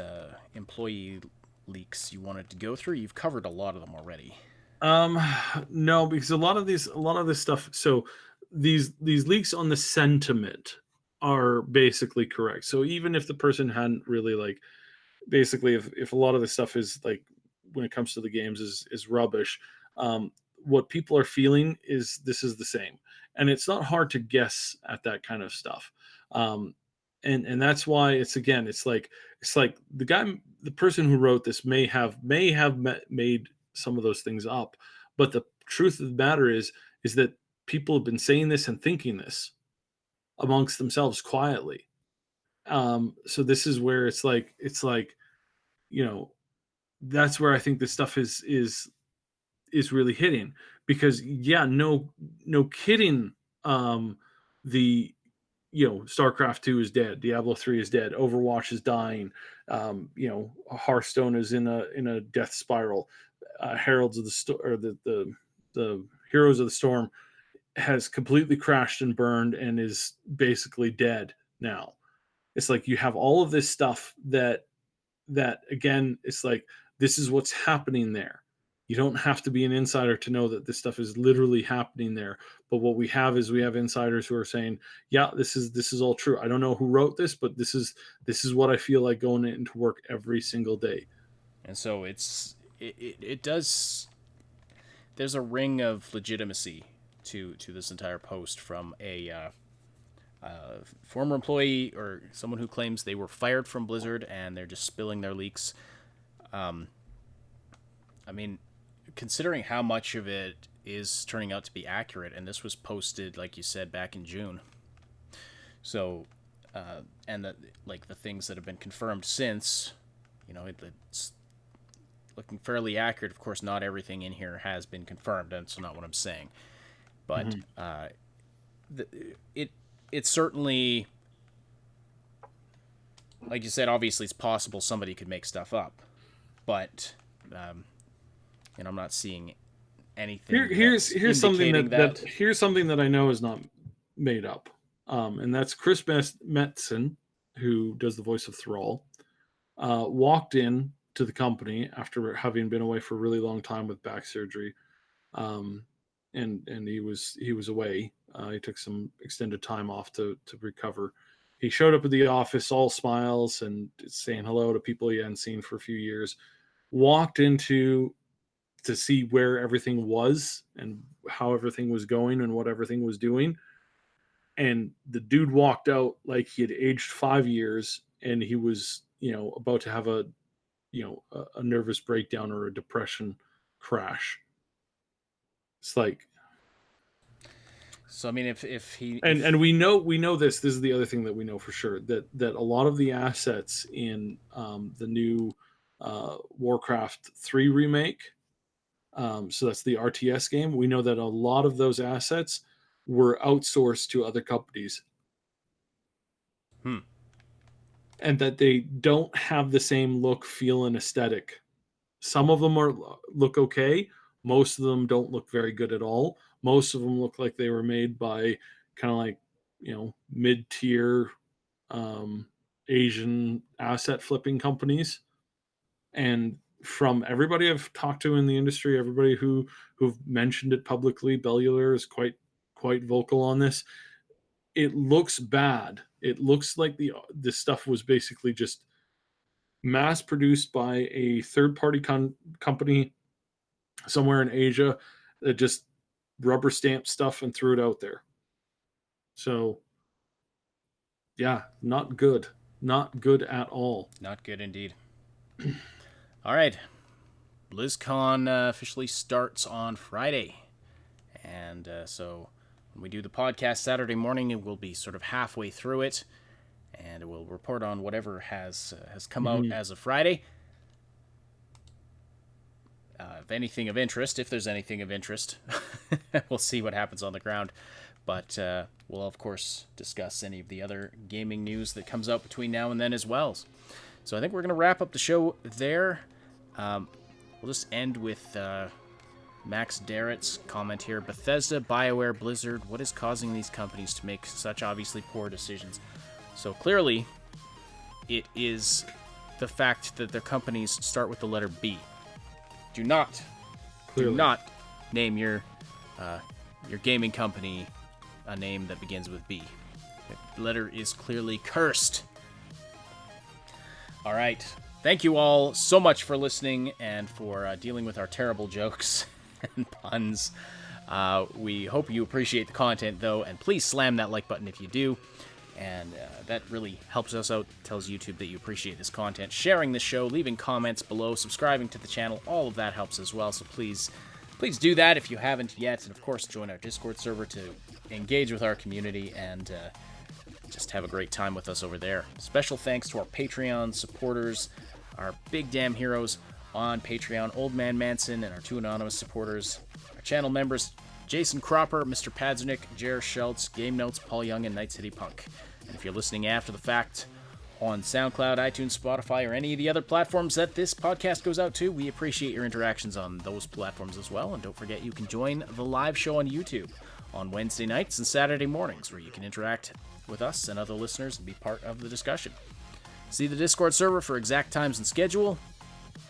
employee leaks you wanted to go through? You've covered a lot of them already. No, because a lot of this stuff. So these leaks on the sentiment are basically correct. So even if the person hadn't really basically if a lot of this stuff is when it comes to the games is rubbish, what people are feeling is this is the same, and it's not hard to guess at that kind of stuff. And that's why it's like the person who wrote this may have made some of those things up, but the truth of the matter is that people have been saying this and thinking this amongst themselves quietly. So this is where it's like that's where I think this stuff is really hitting, because no kidding, the StarCraft 2 is dead, Diablo 3 is dead, Overwatch is dying, Hearthstone is in a death spiral, Heralds of the or the Heroes of the Storm has completely crashed and burned and is basically dead now. It's like you have all of this stuff that again, it's like this is what's happening there. You don't have to be an insider to know that this stuff is literally happening there. But what we have insiders who are saying, yeah, this is all true. I don't know who wrote this, but this is what I feel like going into work every single day. And so it does. There's a ring of legitimacy to this entire post from a former employee or someone who claims they were fired from Blizzard and they're just spilling their leaks. Considering how much of it is turning out to be accurate, and this was posted, like you said, back in June. So, and the things that have been confirmed since, it's looking fairly accurate. Of course, not everything in here has been confirmed, and that's not what I'm saying. But it's certainly, like you said, obviously it's possible somebody could make stuff up, but I'm not seeing anything. Here's something here's something that I know is not made up, and that's Chris Metzen, who does the voice of Thrall, walked in to the company after having been away for a really long time with back surgery, and he was away. He took some extended time off to recover. He showed up at the office all smiles and saying hello to people he hadn't seen for a few years. Walked into to see where everything was and how everything was going and what everything was doing. And the dude walked out like he had aged 5 years, and he was, about to have a nervous breakdown or a depression crash. It's like, so I mean, if he and we know this is the other thing that we know for sure, that a lot of the assets in the new Warcraft 3 remake, so that's the RTS game, we know that a lot of those assets were outsourced to other companies. And that they don't have the same look, feel, and aesthetic. Some of them look okay. Most of them don't look very good at all. Most of them look like they were made by kind of like, mid-tier Asian asset flipping companies. And from everybody I've talked to in the industry, everybody who've mentioned it publicly, Bellular is quite vocal on this. It looks bad. It looks like this stuff was basically just mass produced by a third-party company somewhere in Asia that just rubber stamped stuff and threw it out there. So, yeah, not good. Not good at all. Not good indeed. All right. BlizzCon officially starts on Friday. And so when we do the podcast Saturday morning, it will be sort of halfway through it. And we'll report on whatever has come out as of Friday. If anything of interest, if there's anything of interest, we'll see what happens on the ground. But we'll, of course, discuss any of the other gaming news that comes out between now and then as well. So I think we're going to wrap up the show there. We'll just end with Max Darrett's comment here. Bethesda, BioWare, Blizzard, what is causing these companies to make such obviously poor decisions? So clearly, it is the fact that their companies start with the letter B. Do not name your gaming company a name that begins with B. The letter is clearly cursed. All right. Thank you all so much for listening and for dealing with our terrible jokes and puns. We hope you appreciate the content, though, and please slam that like button if you do. And that really helps us out, tells YouTube that you appreciate this content. Sharing the show, leaving comments below, subscribing to the channel, all of that helps as well. So please do that if you haven't yet. And of course, join our Discord server to engage with our community and just have a great time with us over there. Special thanks to our Patreon supporters, our big damn heroes on Patreon, Old Man Manson, and our 2 anonymous supporters, our channel members, Jason Cropper, Mr. Padzernick, Jer Schultz, Game Notes, Paul Young, and Night City Punk. And if you're listening after the fact on SoundCloud, iTunes, Spotify, or any of the other platforms that this podcast goes out to, we appreciate your interactions on those platforms as well. And don't forget, you can join the live show on YouTube on Wednesday nights and Saturday mornings, where you can interact with us and other listeners and be part of the discussion. See the Discord server for exact times and schedule.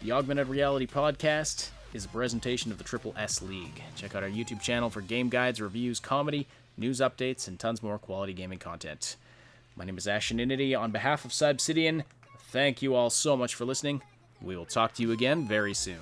The Augmented Reality podcast is a presentation of the Triple S League. Check out our YouTube channel for game guides, reviews, comedy, news updates, and tons more quality gaming content. My name is Asheninity. On behalf of Cybsidian, thank you all so much for listening. We will talk to you again very soon.